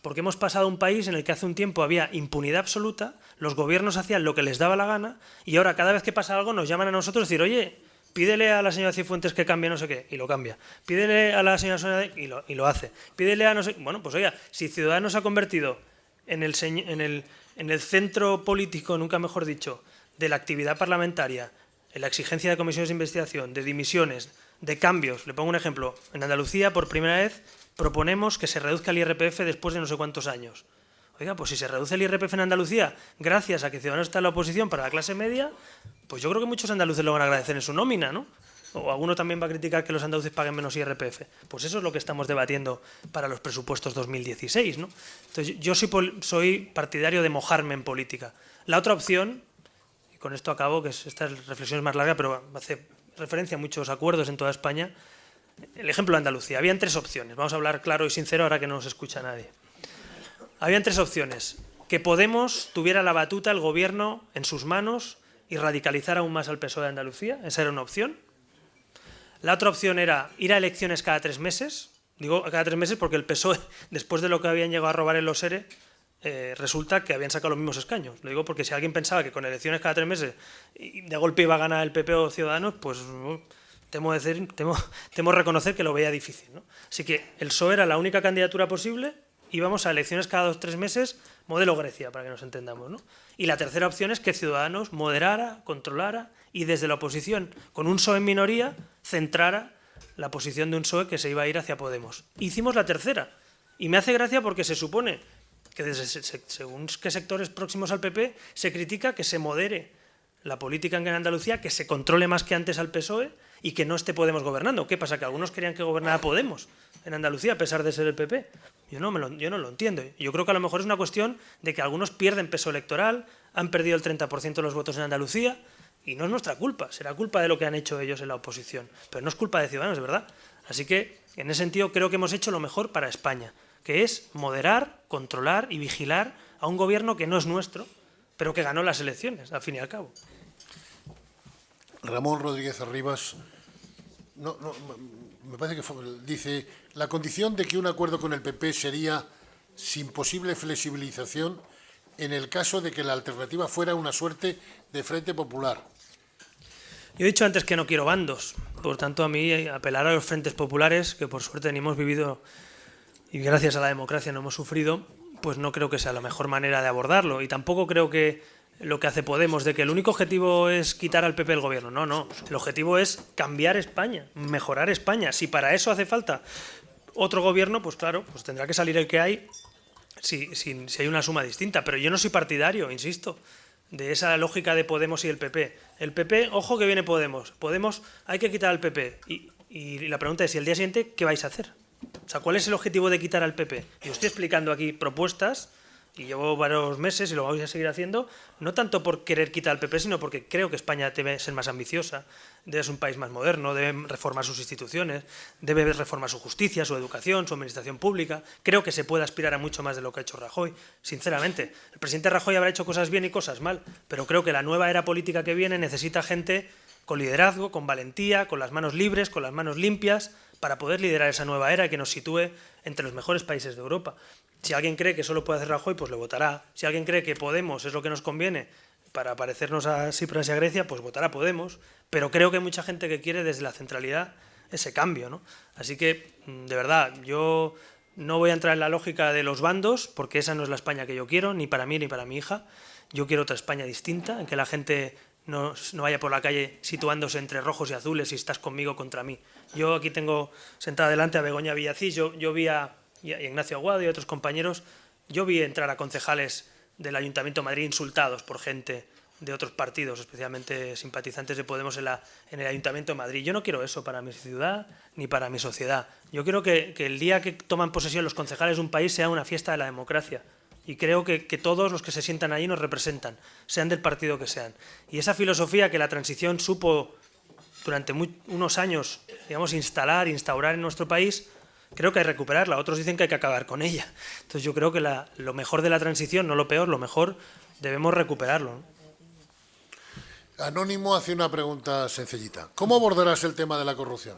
porque hemos pasado a un país en el que hace un tiempo había impunidad absoluta, los gobiernos hacían lo que les daba la gana y ahora cada vez que pasa algo nos llaman a nosotros y decir, oye, pídele a la señora Cifuentes que cambie no sé qué, y lo cambia. Pídele a la señora Sonia y lo hace. Pídele a no sé... Bueno, pues oiga, si Ciudadanos se ha convertido en el centro político, nunca mejor dicho, de la actividad parlamentaria, en la exigencia de comisiones de investigación, de dimisiones, de cambios. Le pongo un ejemplo. En Andalucía, por primera vez, proponemos que se reduzca el IRPF después de no sé cuántos años. Oiga, pues si se reduce el IRPF en Andalucía gracias a que Ciudadanos está en la oposición para la clase media, pues yo creo que muchos andaluces lo van a agradecer en su nómina, ¿no? O alguno también va a criticar que los andaluces paguen menos IRPF. Pues eso es lo que estamos debatiendo para los presupuestos 2016, ¿no? Entonces, yo soy partidario de mojarme en política. La otra opción, y con esto acabo, que esta reflexión es más larga, pero hace referencia a muchos acuerdos en toda España. El ejemplo de Andalucía. Habían 3 opciones. Vamos a hablar claro y sincero ahora que no nos escucha nadie. Habían 3 opciones. Que Podemos tuviera la batuta, el gobierno, en sus manos y radicalizar aún más al PSOE de Andalucía. Esa era una opción. La otra opción era ir a elecciones cada 3 meses. Digo cada 3 meses porque el PSOE, después de lo que habían llegado a robar en los ERE, resulta que habían sacado los mismos escaños. Lo digo porque si alguien pensaba que con elecciones cada 3 meses y de golpe iba a ganar el PP o Ciudadanos, pues temo reconocer que lo veía difícil, ¿no? Así que el PSOE era la única candidatura posible, íbamos a elecciones cada 2 o 3 meses, modelo Grecia, para que nos entendamos, ¿no? Y la tercera opción es que Ciudadanos moderara, controlara y desde la oposición, con un PSOE en minoría, centrara la posición de un PSOE que se iba a ir hacia Podemos. Hicimos la tercera. Y me hace gracia porque se supone que desde según qué sectores próximos al PP se critica que se modere la política en Andalucía, que se controle más que antes al PSOE y que no esté Podemos gobernando. ¿Qué pasa? ¿Que algunos querían que gobernara Podemos en Andalucía a pesar de ser el PP? Yo no lo entiendo. Yo creo que a lo mejor es una cuestión de que algunos pierden peso electoral, han perdido el 30% de los votos en Andalucía Y no es nuestra culpa, será culpa de lo que han hecho ellos en la oposición. Pero no es culpa de Ciudadanos, de verdad. Así que, en ese sentido, creo que hemos hecho lo mejor para España, que es moderar, controlar y vigilar a un gobierno que no es nuestro, pero que ganó las elecciones, al fin y al cabo. Ramón Rodríguez Arribas, me parece que dice, la condición de que un acuerdo con el PP sería sin posible flexibilización en el caso de que la alternativa fuera una suerte de Frente Popular. Yo he dicho antes que no quiero bandos, por tanto a mí apelar a los frentes populares, que por suerte ni hemos vivido y gracias a la democracia no hemos sufrido, pues no creo que sea la mejor manera de abordarlo. Y tampoco creo que lo que hace Podemos, de que el único objetivo es quitar al PP el gobierno. No, no. El objetivo es cambiar España, mejorar España. Si para eso hace falta otro gobierno, pues claro, pues tendrá que salir el que hay si hay una suma distinta. Pero yo no soy partidario, insisto, de esa lógica de Podemos y el PP. El PP, ojo que viene Podemos. Podemos, hay que quitar al PP. Y la pregunta es, ¿y el día siguiente qué vais a hacer? O sea, ¿cuál es el objetivo de quitar al PP? Yo estoy explicando aquí propuestas, y llevo varios meses y lo voy a seguir haciendo, no tanto por querer quitar al PP, sino porque creo que España debe ser más ambiciosa, debe ser un país más moderno, debe reformar sus instituciones, debe reformar su justicia, su educación, su administración pública. Creo que se puede aspirar a mucho más de lo que ha hecho Rajoy, sinceramente. El presidente Rajoy habrá hecho cosas bien y cosas mal, pero creo que la nueva era política que viene necesita gente con liderazgo, con valentía, con las manos libres, con las manos limpias, para poder liderar esa nueva era que nos sitúe entre los mejores países de Europa. Si alguien cree que solo puede hacer Rajoy, pues le votará. Si alguien cree que Podemos es lo que nos conviene para parecernos a Tsipras y a Grecia, pues votará Podemos. Pero creo que hay mucha gente que quiere desde la centralidad ese cambio, ¿no? Así que, de verdad, yo no voy a entrar en la lógica de los bandos, porque esa no es la España que yo quiero, ni para mí ni para mi hija. Yo quiero otra España distinta, en que la gente no vaya por la calle situándose entre rojos y azules si estás conmigo o contra mí. Yo aquí tengo sentada delante a Begoña Villacís, yo vi a Ignacio Aguado y a otros compañeros, yo vi entrar a concejales del Ayuntamiento de Madrid insultados por gente de otros partidos, especialmente simpatizantes de Podemos en el Ayuntamiento de Madrid. Yo no quiero eso para mi ciudad ni para mi sociedad. Yo quiero que el día que toman posesión los concejales de un país sea una fiesta de la democracia. Y creo que todos los que se sientan allí nos representan, sean del partido que sean. Y esa filosofía que la transición supo durante unos años, digamos, instaurar en nuestro país, creo que hay que recuperarla. Otros dicen que hay que acabar con ella. Entonces yo creo que lo mejor de la transición, no lo peor, lo mejor, debemos recuperarlo, ¿no? Anónimo hace una pregunta sencillita. ¿Cómo abordarás el tema de la corrupción?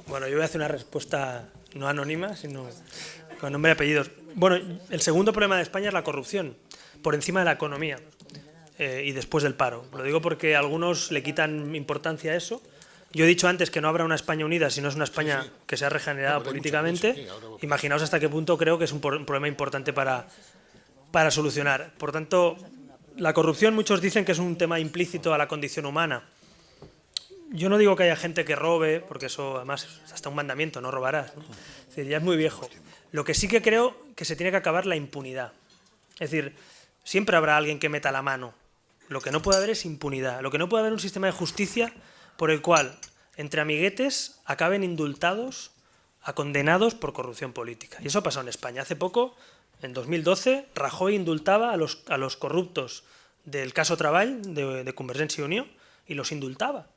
Bueno, yo voy a hacer una respuesta no anónima, sino con nombre y apellidos. Bueno, el segundo problema de España es la corrupción, por encima de la economía y después del paro. Lo digo porque algunos le quitan importancia a eso. Yo he dicho antes que no habrá una España unida si no es una España que se ha regenerado políticamente. Imaginaos hasta qué punto creo que es un problema importante para solucionar. Por tanto, la corrupción muchos dicen que es un tema implícito a la condición humana. Yo no digo que haya gente que robe, porque eso además es hasta un mandamiento, no robarás, ¿no? Es decir, ya es muy viejo. Lo que sí que creo que se tiene que acabar la impunidad. Es decir, siempre habrá alguien que meta la mano. Lo que no puede haber es impunidad. Lo que no puede haber es un sistema de justicia por el cual, entre amiguetes, acaben indultados a condenados por corrupción política. Y eso ha pasado en España. Hace poco, en 2012, Rajoy indultaba a los corruptos del caso Travall, de Convergencia y Unió, y los indultaba.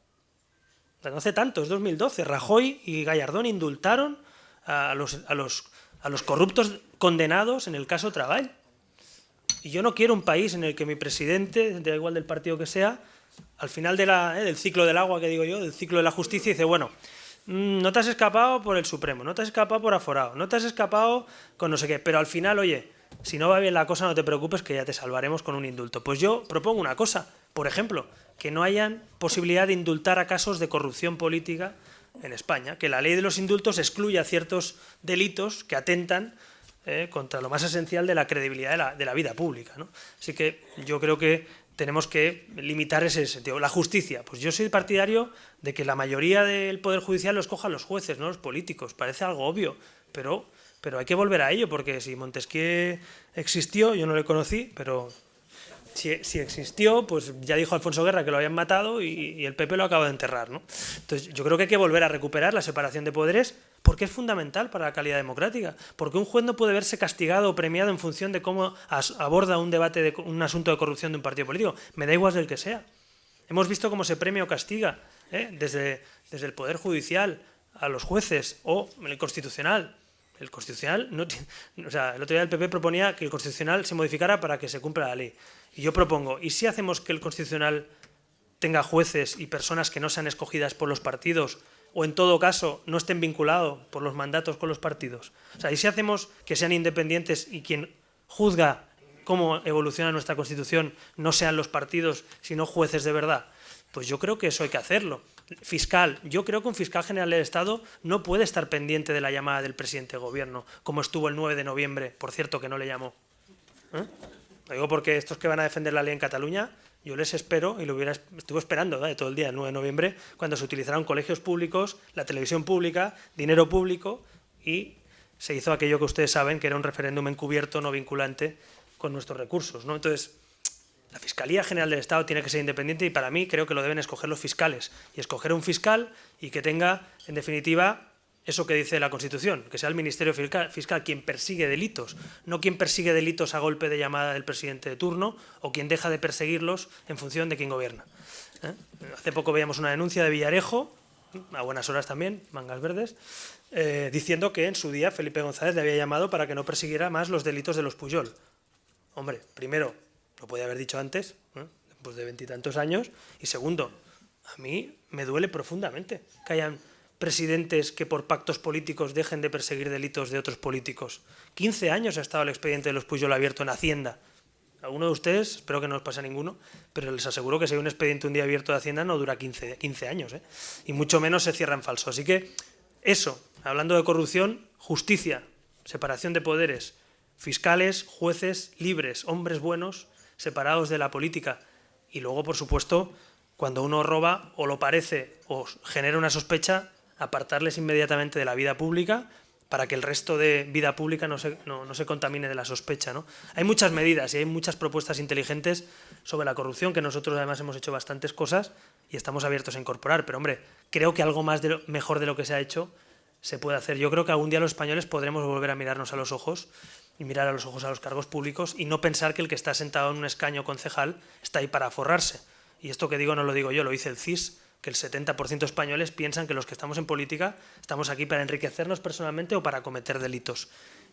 O sea, no hace tanto, es 2012. Rajoy y Gallardón indultaron a los corruptos condenados en el caso Travall. Y yo no quiero un país en el que mi presidente, da igual del partido que sea, al final del ciclo del agua, que digo yo, del ciclo de la justicia, dice, bueno, no te has escapado por el Supremo, no te has escapado por aforado, no te has escapado con no sé qué, pero al final, oye, si no va bien la cosa, no te preocupes, que ya te salvaremos con un indulto. Pues yo propongo una cosa, por ejemplo, que no hayan posibilidad de indultar a casos de corrupción política en España, que la ley de los indultos excluya ciertos delitos que atentan contra lo más esencial de la credibilidad de la vida pública, ¿no? Así que yo creo que tenemos que limitar ese sentido. La justicia, pues yo soy partidario de que la mayoría del Poder Judicial lo escojan los jueces, no los políticos. Parece algo obvio, pero hay que volver a ello, porque si Montesquieu existió, yo no le conocí, pero Si existió, pues ya dijo Alfonso Guerra que lo habían matado y el PP lo acaba de enterrar, ¿no? Entonces, yo creo que hay que volver a recuperar la separación de poderes porque es fundamental para la calidad democrática. Porque un juez no puede verse castigado o premiado en función de cómo aborda un debate de un asunto de corrupción de un partido político. Me da igual del que sea. Hemos visto cómo se premia o castiga desde el Poder Judicial a los jueces o el Constitucional. El Constitucional, o sea, el otro día el PP proponía que el Constitucional se modificara para que se cumpla la ley. Y yo propongo, ¿y si hacemos que el Constitucional tenga jueces y personas que no sean escogidas por los partidos o en todo caso no estén vinculados por los mandatos con los partidos? O sea, ¿y si hacemos que sean independientes y quien juzga cómo evoluciona nuestra Constitución no sean los partidos, sino jueces de verdad? Pues yo creo que eso hay que hacerlo. Fiscal, yo creo que un fiscal general del Estado no puede estar pendiente de la llamada del presidente de gobierno, como estuvo el 9 de noviembre, por cierto que no le llamó. Lo digo porque estos que van a defender la ley en Cataluña, yo les espero, y estuve esperando todo el día, el 9 de noviembre, cuando se utilizaron colegios públicos, la televisión pública, dinero público, y se hizo aquello que ustedes saben, que era un referéndum encubierto, no vinculante, con nuestros recursos, ¿no? Entonces, la Fiscalía General del Estado tiene que ser independiente y para mí creo que lo deben escoger los fiscales. Y escoger un fiscal y que tenga, en definitiva, eso que dice la Constitución, que sea el Ministerio Fiscal quien persigue delitos, no quien persigue delitos a golpe de llamada del presidente de turno o quien deja de perseguirlos en función de quién gobierna. Hace poco veíamos una denuncia de Villarejo, a buenas horas también, mangas verdes, diciendo que en su día Felipe González le había llamado para que no persiguiera más los delitos de los Pujol. Hombre, primero, lo podía haber dicho antes, después de 20 y tantos años, y segundo, a mí me duele profundamente que hayan presidentes que por pactos políticos dejen de perseguir delitos de otros políticos. 15 años ha estado el expediente de los Pujol abierto en Hacienda. Alguno de ustedes, espero que no os pase a ninguno, pero les aseguro que si hay un expediente un día abierto de Hacienda no dura 15 años, y mucho menos se cierra en falso. Así que eso, hablando de corrupción, justicia, separación de poderes, fiscales, jueces libres, hombres buenos, separados de la política. Y luego, por supuesto, cuando uno roba o lo parece o genera una sospecha, apartarles inmediatamente de la vida pública para que el resto de vida pública no se contamine de la sospecha, ¿no? Hay muchas medidas y hay muchas propuestas inteligentes sobre la corrupción, que nosotros además hemos hecho bastantes cosas y estamos abiertos a incorporar. Pero, hombre, creo que algo más mejor de lo que se ha hecho se puede hacer. Yo creo que algún día los españoles podremos volver a mirarnos a los ojos y mirar a los ojos a los cargos públicos y no pensar que el que está sentado en un escaño concejal está ahí para forrarse. Y esto que digo no lo digo yo, lo dice el CIS, que el 70% españoles piensan que los que estamos en política estamos aquí para enriquecernos personalmente o para cometer delitos.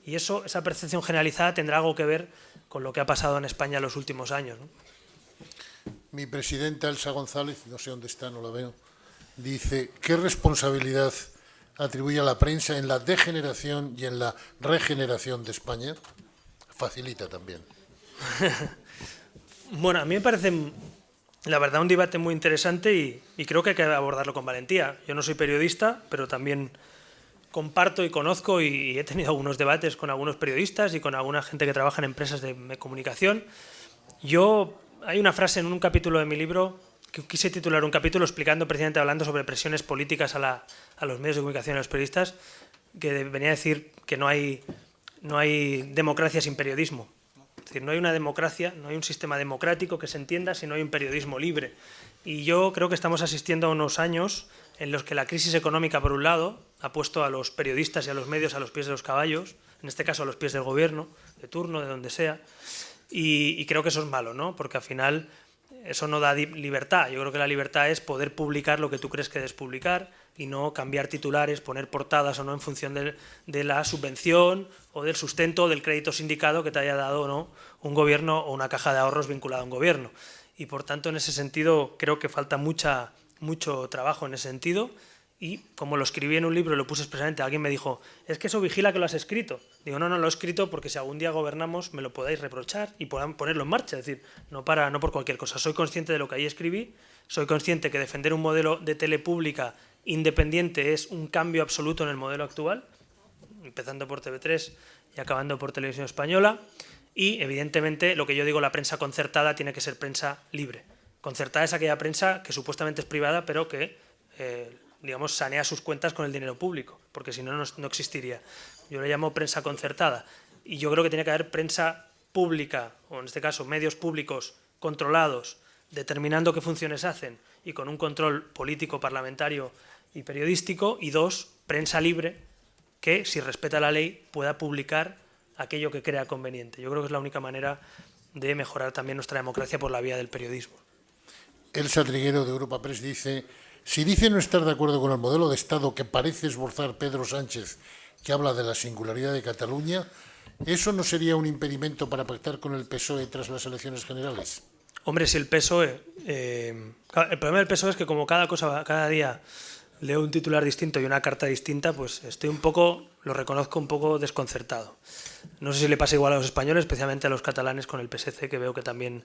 Y esa percepción generalizada tendrá algo que ver con lo que ha pasado en España en los últimos años, ¿no? Mi presidenta Elsa González, no sé dónde está, no la veo, dice: ¿qué responsabilidad atribuye a la prensa en la degeneración y en la regeneración de España? Facilita también. Bueno, a mí me parece, la verdad, un debate muy interesante y creo que hay que abordarlo con valentía. Yo no soy periodista, pero también comparto y conozco y he tenido algunos debates con algunos periodistas y con alguna gente que trabaja en empresas de comunicación. Hay una frase en un capítulo de mi libro que quise titular un capítulo explicando, precisamente hablando sobre presiones políticas a los medios de comunicación y a los periodistas, que venía a decir que no hay democracia sin periodismo. Es decir, no hay una democracia, no hay un sistema democrático que se entienda si no hay un periodismo libre. Y yo creo que estamos asistiendo a unos años en los que la crisis económica, por un lado, ha puesto a los periodistas y a los medios a los pies de los caballos, en este caso a los pies del gobierno, de turno, de donde sea, y creo que eso es malo, ¿no? Porque al final eso no da libertad. Yo creo que la libertad es poder publicar lo que tú crees que debes publicar y no cambiar titulares, poner portadas o no en función de la subvención o del sustento o del crédito sindicado que te haya dado o no un gobierno o una caja de ahorros vinculada a un gobierno. Y por tanto, en ese sentido, creo que falta mucho trabajo en ese sentido. Y como lo escribí en un libro y lo puse expresamente, alguien me dijo: es que eso vigila que lo has escrito. Digo, no lo he escrito porque si algún día gobernamos me lo podáis reprochar y puedan ponerlo en marcha. Es decir, no por cualquier cosa. Soy consciente de lo que ahí escribí, soy consciente que defender un modelo de tele pública independiente es un cambio absoluto en el modelo actual, empezando por TV3 y acabando por Televisión Española. Y, evidentemente, lo que yo digo, la prensa concertada tiene que ser prensa libre. Concertada es aquella prensa que supuestamente es privada, pero que digamos, sanea sus cuentas con el dinero público, porque si no, no existiría. Yo le llamo prensa concertada. Y yo creo que tiene que haber prensa pública, o en este caso medios públicos controlados, determinando qué funciones hacen y con un control político, parlamentario y periodístico, y 2, prensa libre, que, si respeta la ley, pueda publicar aquello que crea conveniente. Yo creo que es la única manera de mejorar también nuestra democracia por la vía del periodismo. Elsa Triguero, de Europa Press, dice: si dice no estar de acuerdo con el modelo de Estado que parece esbozar Pedro Sánchez, que habla de la singularidad de Cataluña, ¿eso no sería un impedimento para pactar con el PSOE tras las elecciones generales? Hombre, si el PSOE... el problema del PSOE es que como cada día leo un titular distinto y una carta distinta, pues estoy un poco, lo reconozco, un poco desconcertado. No sé si le pasa igual a los españoles, especialmente a los catalanes con el PSC, que veo que también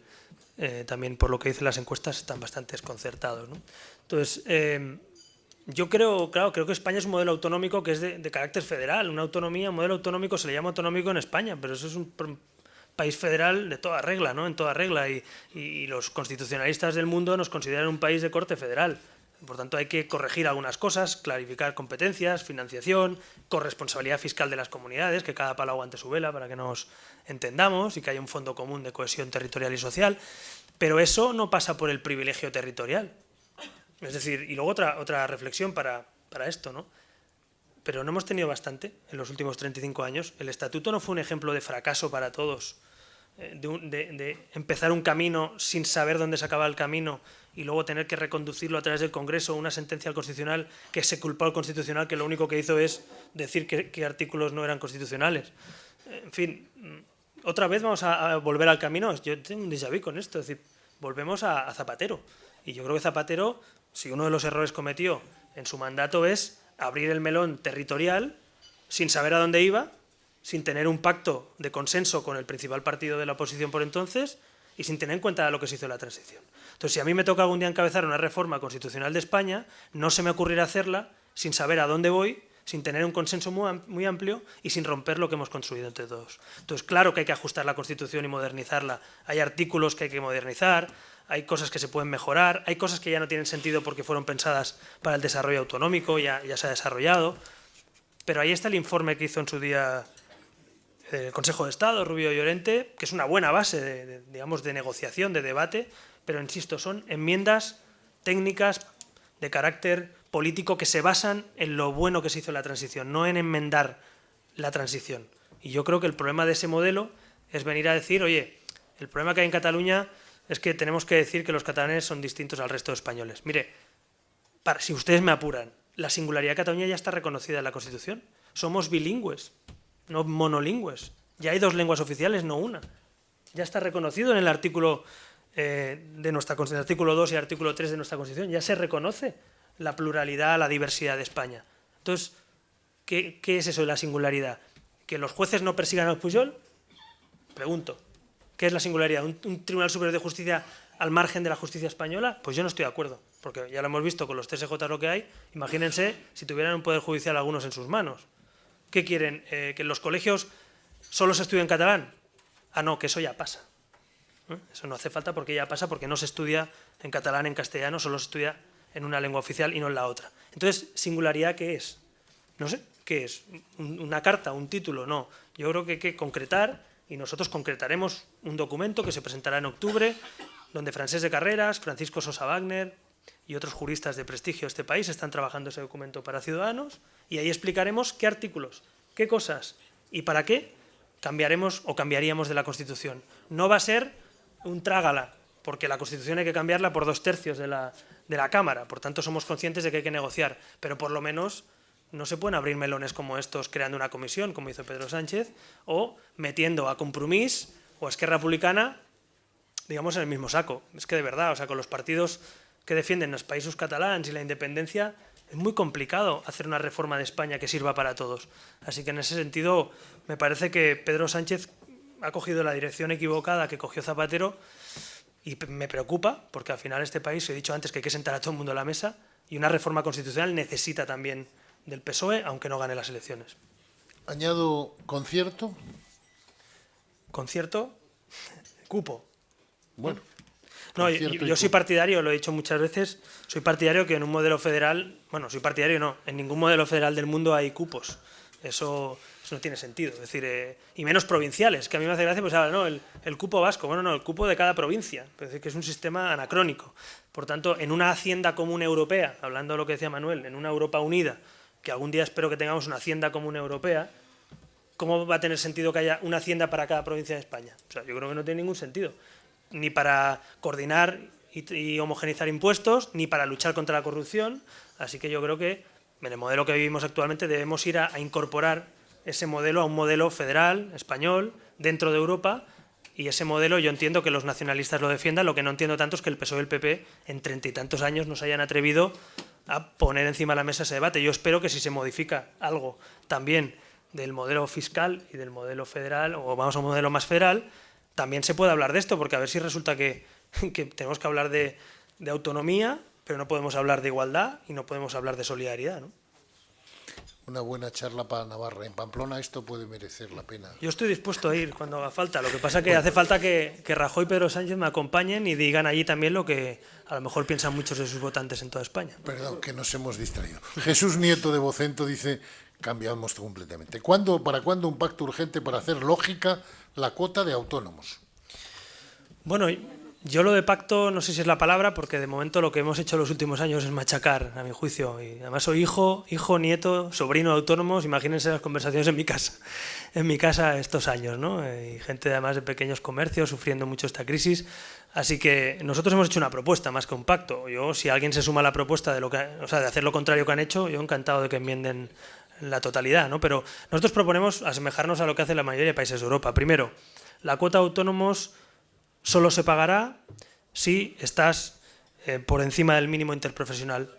por lo que dicen las encuestas, están bastante desconcertados, ¿no? Entonces, yo creo que España es un modelo autonómico que es de carácter federal. Una autonomía, un modelo autonómico se le llama autonómico en España, pero eso es un país federal de toda regla, ¿no? En toda regla. Y los constitucionalistas del mundo nos consideran un país de corte federal. Por tanto, hay que corregir algunas cosas, clarificar competencias, financiación, corresponsabilidad fiscal de las comunidades, que cada palo aguante su vela para que nos entendamos y que haya un fondo común de cohesión territorial y social. Pero eso no pasa por el privilegio territorial. Es decir, y luego otra reflexión para esto, ¿no? Pero no hemos tenido bastante en los últimos 35 años. El Estatuto no fue un ejemplo de fracaso para todos, de empezar un camino sin saber dónde se acaba el camino y luego tener que reconducirlo a través del Congreso, una sentencia al Constitucional que se culpó al Constitucional, que lo único que hizo es decir que artículos no eran constitucionales. En fin, otra vez vamos a volver al camino. Yo tengo un déjà vu con esto, es decir, volvemos a Zapatero. Y yo creo que Zapatero, si uno de los errores cometió en su mandato es abrir el melón territorial sin saber a dónde iba, sin tener un pacto de consenso con el principal partido de la oposición por entonces y sin tener en cuenta lo que se hizo en la transición. Entonces, si a mí me toca algún día encabezar una reforma constitucional de España, no se me ocurrirá hacerla sin saber a dónde voy, sin tener un consenso muy amplio y sin romper lo que hemos construido entre todos. Entonces, claro que hay que ajustar la Constitución y modernizarla. Hay artículos que hay que modernizar, hay cosas que se pueden mejorar, hay cosas que ya no tienen sentido porque fueron pensadas para el desarrollo autonómico, ya se ha desarrollado. Pero ahí está el informe que hizo en su día el Consejo de Estado, Rubio Llorente, que es una buena base de negociación, de debate, pero insisto, son enmiendas técnicas de carácter político que se basan en lo bueno que se hizo en la transición, no en enmendar la transición. Y yo creo que el problema de ese modelo es venir a decir, oye, el problema que hay en Cataluña es que tenemos que decir que los catalanes son distintos al resto de españoles. Mire, si ustedes me apuran, la singularidad de Cataluña ya está reconocida en la Constitución. Somos bilingües, no monolingües. Ya hay 2 lenguas oficiales, no una. Ya está reconocido en el artículo de nuestra Constitución, el artículo 2 y el artículo 3 de nuestra Constitución. Ya se reconoce la pluralidad, la diversidad de España. Entonces, ¿qué es eso de la singularidad? ¿Que los jueces no persigan a Pujol? Pregunto. ¿Qué es la singularidad? ¿Un Tribunal Superior de Justicia al margen de la justicia española? Pues yo no estoy de acuerdo, porque ya lo hemos visto con los TSJ lo que hay. Imagínense si tuvieran un poder judicial algunos en sus manos. ¿Qué quieren? ¿Que en los colegios solo se estudie en catalán? Ah, no, que eso ya pasa. Eso no hace falta porque ya pasa, porque no se estudia en catalán, en castellano, solo se estudia en una lengua oficial y no en la otra. Entonces, ¿singularidad qué es? No sé, ¿qué es? ¿Una carta, un título? No. Yo creo que hay que concretar y nosotros concretaremos un documento que se presentará en octubre, donde Francesc de Carreras, Francisco Sosa Wagner y otros juristas de prestigio de este país están trabajando ese documento para Ciudadanos y ahí explicaremos qué artículos, qué cosas y para qué cambiaremos o cambiaríamos de la Constitución. No va a ser un trágala, porque la Constitución hay que cambiarla por 2/3 de la Cámara, por tanto somos conscientes de que hay que negociar, pero por lo menos no se pueden abrir melones como estos creando una comisión, como hizo Pedro Sánchez, o metiendo a Compromís o a Esquerra Republicana, digamos, en el mismo saco. Es que de verdad, o sea, con los partidos que defienden los països catalans y la independencia, es muy complicado hacer una reforma de España que sirva para todos. Así que en ese sentido me parece que Pedro Sánchez ha cogido la dirección equivocada que cogió Zapatero y me preocupa porque al final este país, he dicho antes que hay que sentar a todo el mundo a la mesa y una reforma constitucional necesita también del PSOE, aunque no gane las elecciones. Añado concierto. Concierto, cupo. Bueno. No, yo soy partidario, lo he dicho muchas veces, soy partidario que en un modelo federal, bueno, soy partidario no, en ningún modelo federal del mundo hay cupos. Eso Eso no tiene sentido. Es decir, y menos provinciales, que a mí me hace gracia, pues ahora, no, el cupo vasco, bueno, no, el cupo de cada provincia, es decir, que es un sistema anacrónico. Por tanto, en una hacienda común europea, hablando de lo que decía Manuel, en una Europa unida, que algún día espero que tengamos una hacienda común europea, ¿cómo va a tener sentido que haya una hacienda para cada provincia de España? O sea, yo creo que no tiene ningún sentido. Ni para coordinar y homogeneizar impuestos, ni para luchar contra la corrupción. Así que yo creo que en el modelo que vivimos actualmente debemos ir a incorporar ese modelo a un modelo federal, español, dentro de Europa. Y ese modelo yo entiendo que los nacionalistas lo defiendan. Lo que no entiendo tanto es que el PSOE y el PP en 30 y tantos años no se hayan atrevido a poner encima de la mesa ese debate. Yo espero que si se modifica algo también del modelo fiscal y del modelo federal, o vamos a un modelo más federal, también se puede hablar de esto, porque a ver si resulta que tenemos que hablar de autonomía, pero no podemos hablar de igualdad y no podemos hablar de solidaridad, ¿no? Una buena charla para Navarra. En Pamplona esto puede merecer la pena. Yo estoy dispuesto a ir cuando haga falta. Lo que pasa es que hace falta que Rajoy y Pedro Sánchez me acompañen y digan allí también lo que a lo mejor piensan muchos de sus votantes en toda España. Perdón, que nos hemos distraído. Jesús Nieto de Vocento dice, cambiamos completamente. ¿Para cuándo un pacto urgente para hacer lógica la cuota de autónomos? Bueno, yo lo de pacto no sé si es la palabra, porque de momento lo que hemos hecho en los últimos años es machacar, a mi juicio. Y además soy hijo, nieto, sobrino de autónomos. Imagínense las conversaciones en mi casa estos años, ¿no? Y gente además de pequeños comercios sufriendo mucho esta crisis. Así que nosotros hemos hecho una propuesta más que un pacto. Yo, si alguien se suma a la propuesta de hacer lo contrario que han hecho, yo encantado de que enmienden la totalidad, ¿no? Pero nosotros proponemos asemejarnos a lo que hace la mayoría de países de Europa. Primero, la cuota de autónomos solo se pagará si estás por encima del mínimo interprofesional.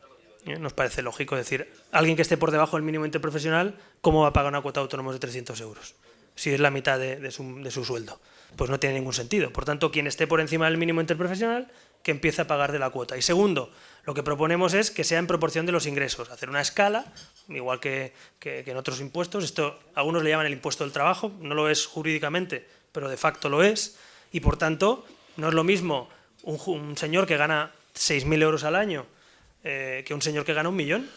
Nos parece lógico decir, alguien que esté por debajo del mínimo interprofesional, ¿cómo va a pagar una cuota de autónomos de 300 euros? Si es la mitad de su sueldo. Pues no tiene ningún sentido. Por tanto, quien esté por encima del mínimo interprofesional, que empiece a pagar de la cuota. Y segundo, lo que proponemos es que sea en proporción de los ingresos. Hacer una escala, igual que en otros impuestos. Esto algunos le llaman el impuesto del trabajo. No lo es jurídicamente, pero de facto lo es. Y por tanto, no es lo mismo un señor que gana 6.000 euros al año que un señor que gana 1 millón.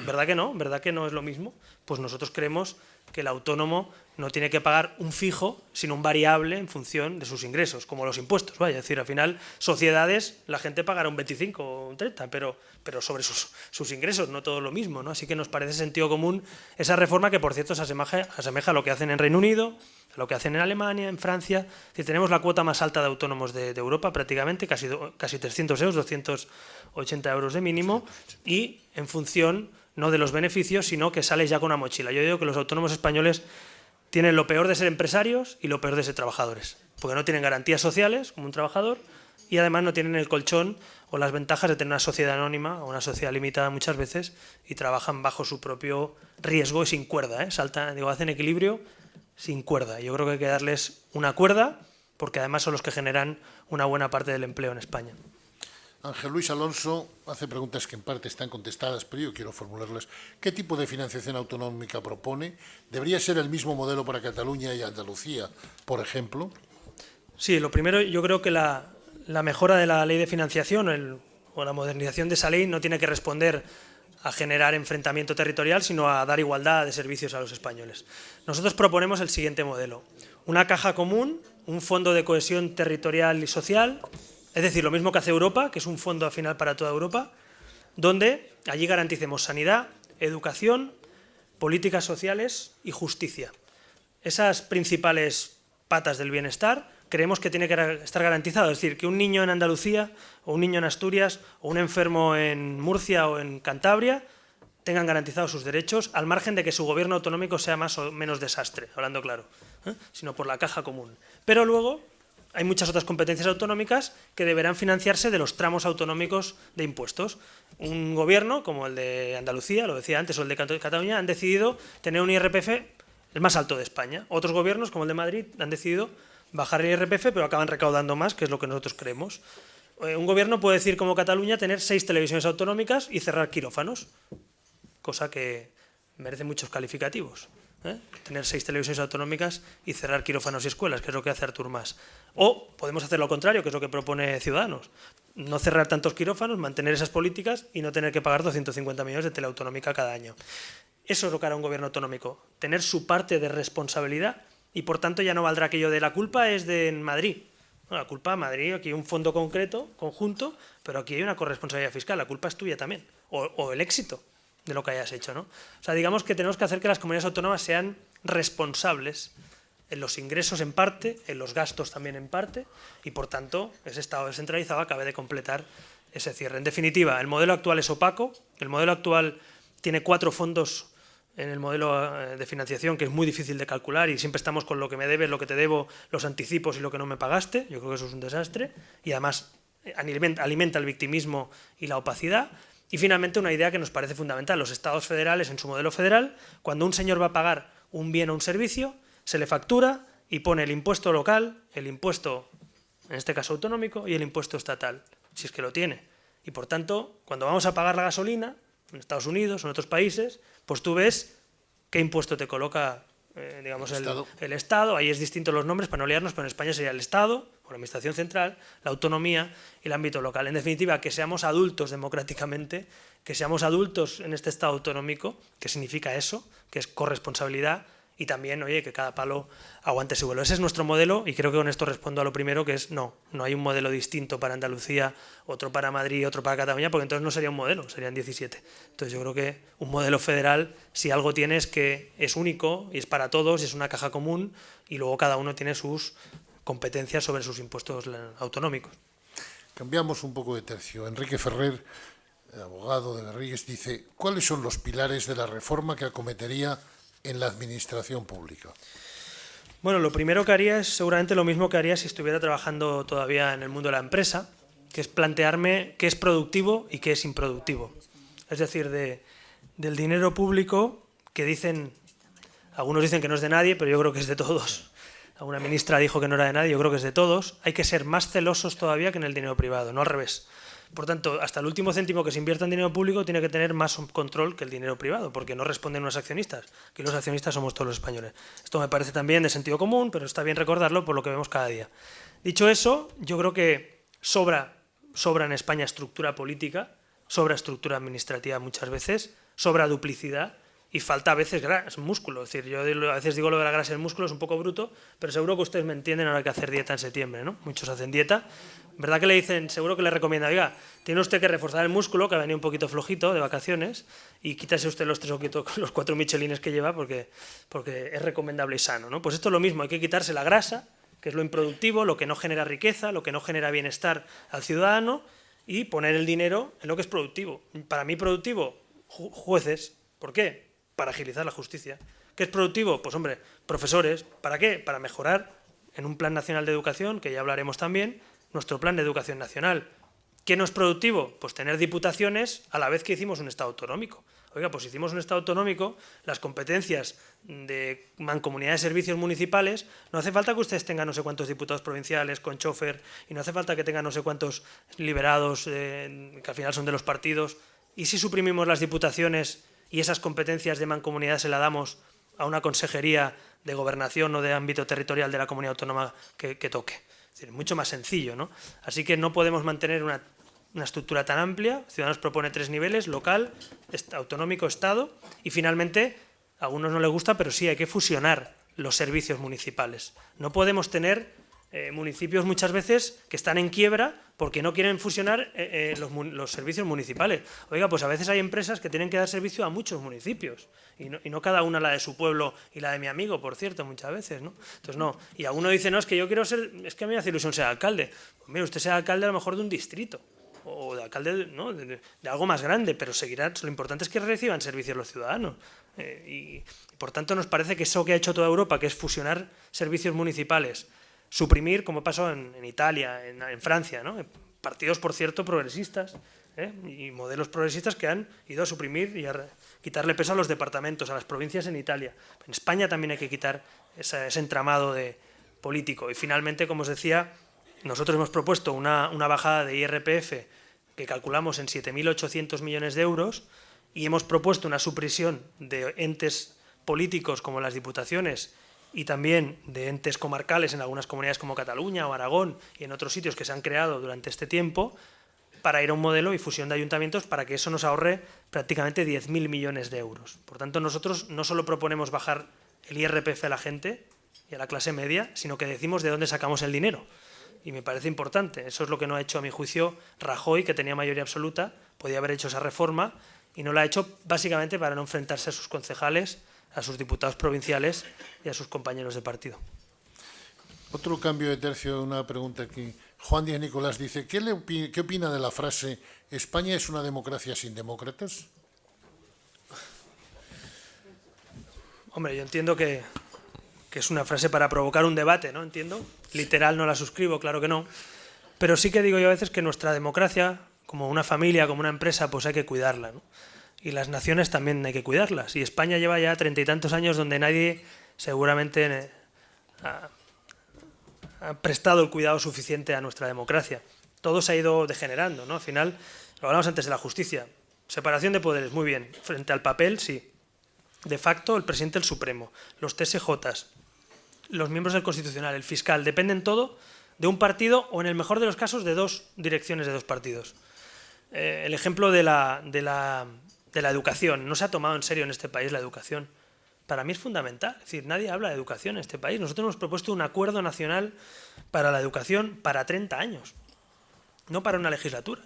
¿Verdad que no? ¿Verdad que no es lo mismo? Pues nosotros creemos que el autónomo no tiene que pagar un fijo, sino un variable en función de sus ingresos, como los impuestos. Vaya, es decir, al final, sociedades, la gente pagará un 25 o un 30, pero sobre sus ingresos, no todo lo mismo, ¿no? Así que nos parece sentido común esa reforma que, por cierto, se asemeja a lo que hacen en Reino Unido, a lo que hacen en Alemania, en Francia. Es decir, tenemos la cuota más alta de autónomos de Europa, prácticamente, casi 300 euros, 280 euros de mínimo, y en función no de los beneficios, sino que sales ya con una mochila. Yo digo que los autónomos españoles tienen lo peor de ser empresarios y lo peor de ser trabajadores, porque no tienen garantías sociales como un trabajador y además no tienen el colchón o las ventajas de tener una sociedad anónima o una sociedad limitada muchas veces y trabajan bajo su propio riesgo y sin cuerda, hacen equilibrio sin cuerda. Yo creo que hay que darles una cuerda porque además son los que generan una buena parte del empleo en España. Ángel Luis Alonso hace preguntas que en parte están contestadas, pero yo quiero formularlas. ¿Qué tipo de financiación autonómica propone? ¿Debería ser el mismo modelo para Cataluña y Andalucía, por ejemplo? Sí, lo primero, yo creo que la mejora de la ley de financiación o la modernización de esa ley no tiene que responder a generar enfrentamiento territorial, sino a dar igualdad de servicios a los españoles. Nosotros proponemos el siguiente modelo. Una caja común, un fondo de cohesión territorial y social. Es decir, lo mismo que hace Europa, que es un fondo al final para toda Europa, donde allí garanticemos sanidad, educación, políticas sociales y justicia. Esas principales patas del bienestar creemos que tiene que estar garantizado. Es decir, que un niño en Andalucía, o un niño en Asturias, o un enfermo en Murcia o en Cantabria, tengan garantizados sus derechos, al margen de que su gobierno autonómico sea más o menos desastre, hablando claro, sino por la caja común. Pero luego hay muchas otras competencias autonómicas que deberán financiarse de los tramos autonómicos de impuestos. Un gobierno, como el de Andalucía, lo decía antes, o el de Cataluña, han decidido tener un IRPF el más alto de España. Otros gobiernos, como el de Madrid, han decidido bajar el IRPF, pero acaban recaudando más, que es lo que nosotros creemos. Un gobierno puede decir, como Cataluña, tener 6 televisiones autonómicas y cerrar quirófanos, cosa que merece muchos calificativos. Tener 6 televisiones autonómicas y cerrar quirófanos y escuelas, que es lo que hace Artur Mas. O podemos hacer lo contrario, que es lo que propone Ciudadanos. No cerrar tantos quirófanos, mantener esas políticas y no tener que pagar 250 millones de teleautonómica cada año. Eso es lo que hará un gobierno autonómico, tener su parte de responsabilidad y por tanto ya no valdrá aquello de la culpa es de Madrid. No, la culpa de Madrid, aquí hay un fondo concreto, conjunto, pero aquí hay una corresponsabilidad fiscal, la culpa es tuya también, o el éxito de lo que hayas hecho, ¿no? O sea, digamos que tenemos que hacer que las comunidades autónomas sean responsables en los ingresos en parte, en los gastos también en parte, y por tanto ese Estado descentralizado acabe de completar ese cierre. En definitiva, el modelo actual es opaco, el modelo actual tiene 4 fondos en el modelo de financiación que es muy difícil de calcular y siempre estamos con lo que me debes, lo que te debo, los anticipos y lo que no me pagaste. Yo creo que eso es un desastre y además alimenta el victimismo y la opacidad. Y finalmente una idea que nos parece fundamental. Los estados federales en su modelo federal, cuando un señor va a pagar un bien o un servicio, se le factura y pone el impuesto local, el impuesto, en este caso autonómico, y el impuesto estatal, si es que lo tiene. Y por tanto, cuando vamos a pagar la gasolina, en Estados Unidos o en otros países, pues tú ves qué impuesto te coloca digamos, el Estado. Ahí es distinto los nombres para no liarnos, pero en España sería el Estado, o la Administración Central, la autonomía y el ámbito local. En definitiva, que seamos adultos democráticamente, que seamos adultos en este Estado autonómico, que significa eso, que es corresponsabilidad, y también, oye, que cada palo aguante su vuelo. Ese es nuestro modelo y creo que con esto respondo a lo primero, que es no hay un modelo distinto para Andalucía, otro para Madrid, otro para Cataluña, porque entonces no sería un modelo, serían 17. Entonces yo creo que un modelo federal, si algo tiene es que es único y es para todos, y es una caja común y luego cada uno tiene sus competencias sobre sus impuestos autonómicos. Cambiamos un poco de tercio. Enrique Ferrer, abogado de Garrigues, dice: ¿cuáles son los pilares de la reforma que acometería en la administración pública? Bueno, lo primero que haría es seguramente lo mismo que haría si estuviera trabajando todavía en el mundo de la empresa, que es plantearme qué es productivo y qué es improductivo. Es decir, del dinero público, que algunos dicen que no es de nadie, pero yo creo que es de todos. Alguna ministra dijo que no era de nadie, yo creo que es de todos. Hay que ser más celosos todavía que en el dinero privado, no al revés. Por tanto, hasta el último céntimo que se invierta en dinero público tiene que tener más control que el dinero privado, porque no responden los accionistas, que los accionistas somos todos los españoles. Esto me parece también de sentido común, pero está bien recordarlo por lo que vemos cada día. Dicho eso, yo creo que sobra en España estructura política, sobra estructura administrativa muchas veces, sobra duplicidad y falta a veces músculo. Es decir, yo a veces digo lo de la grasa y el músculo, es un poco bruto, pero seguro que ustedes me entienden ahora que hacer dieta en septiembre, ¿no? Muchos hacen dieta. ¿Verdad que le dicen, seguro que le recomienda, oiga, tiene usted que reforzar el músculo, que ha venido un poquito flojito de vacaciones, y quítase usted los 4 michelines que lleva porque es recomendable y sano, ¿no? Pues esto es lo mismo, hay que quitarse la grasa, que es lo improductivo, lo que no genera riqueza, lo que no genera bienestar al ciudadano, y poner el dinero en lo que es productivo. Para mí productivo, jueces. ¿Por qué? Para agilizar la justicia. ¿Qué es productivo? Pues hombre, profesores. ¿Para qué? Para mejorar en un plan nacional de educación, que ya hablaremos también, nuestro plan de educación nacional. ¿Qué no es productivo? Pues tener diputaciones a la vez que hicimos un Estado autonómico. Oiga, pues hicimos un Estado autonómico, las competencias de mancomunidad de servicios municipales, no hace falta que ustedes tengan no sé cuántos diputados provinciales con chofer, y no hace falta que tengan no sé cuántos liberados, que al final son de los partidos. ¿Y si suprimimos las diputaciones y esas competencias de mancomunidad se las damos a una consejería de gobernación o de ámbito territorial de la comunidad autónoma que toque? Es decir, mucho más sencillo, ¿no? Así que no podemos mantener una estructura tan amplia. Ciudadanos propone 3 niveles: local, autonómico, Estado, y finalmente, a algunos no les gusta, pero sí hay que fusionar los servicios municipales. No podemos tener municipios muchas veces que están en quiebra porque no quieren fusionar los servicios municipales. Oiga, pues a veces hay empresas que tienen que dar servicio a muchos municipios y no cada una la de su pueblo y la de mi amigo, por cierto, muchas veces, ¿no? Entonces no. Y alguno dice, no, es que yo quiero ser, es que a mí me hace ilusión ser alcalde. Pues mire, usted sea alcalde a lo mejor de un distrito o de alcalde, ¿no? de algo más grande, pero seguirán. Lo importante es que reciban servicios los ciudadanos. Y por tanto nos parece que eso que ha hecho toda Europa, que es fusionar servicios municipales, suprimir, como pasó en Italia, en Francia, ¿no? Partidos, por cierto, progresistas, y modelos progresistas que han ido a suprimir y a quitarle peso a los departamentos, a las provincias en Italia. En España también hay que quitar ese entramado político. Y finalmente, como os decía, nosotros hemos propuesto una bajada de IRPF que calculamos en 7.800 millones de euros y hemos propuesto una supresión de entes políticos como las diputaciones y también de entes comarcales en algunas comunidades como Cataluña o Aragón y en otros sitios que se han creado durante este tiempo, para ir a un modelo y fusión de ayuntamientos para que eso nos ahorre prácticamente 10.000 millones de euros. Por tanto, nosotros no solo proponemos bajar el IRPF a la gente y a la clase media, sino que decimos de dónde sacamos el dinero. Y me parece importante. Eso es lo que no ha hecho, a mi juicio, Rajoy, que tenía mayoría absoluta, podía haber hecho esa reforma y no la ha hecho básicamente para no enfrentarse a sus concejales, a sus diputados provinciales y a sus compañeros de partido. Otro cambio de tercio, una pregunta aquí. Juan Díaz Nicolás dice, ¿qué opina de la frase «España es una democracia sin demócratas»? Hombre, yo entiendo que es una frase para provocar un debate, ¿no? Entiendo. Literal no la suscribo, claro que no. Pero sí que digo yo a veces que nuestra democracia, como una familia, como una empresa, pues hay que cuidarla, ¿no? Y las naciones también hay que cuidarlas. Y España lleva ya 30 y tantos años donde nadie seguramente ha prestado el cuidado suficiente a nuestra democracia. Todo se ha ido degenerando, ¿no? Al final, lo hablamos antes de la justicia. Separación de poderes, muy bien. Frente al papel, sí. De facto, el presidente del Supremo, los TSJs, los miembros del Constitucional, el fiscal, dependen todo de un partido o, en el mejor de los casos, de dos direcciones de dos partidos. El ejemplo de la educación. No se ha tomado en serio en este país la educación. Para mí es fundamental. Es decir, nadie habla de educación en este país. Nosotros hemos propuesto un acuerdo nacional para la educación para 30 años, no para una legislatura.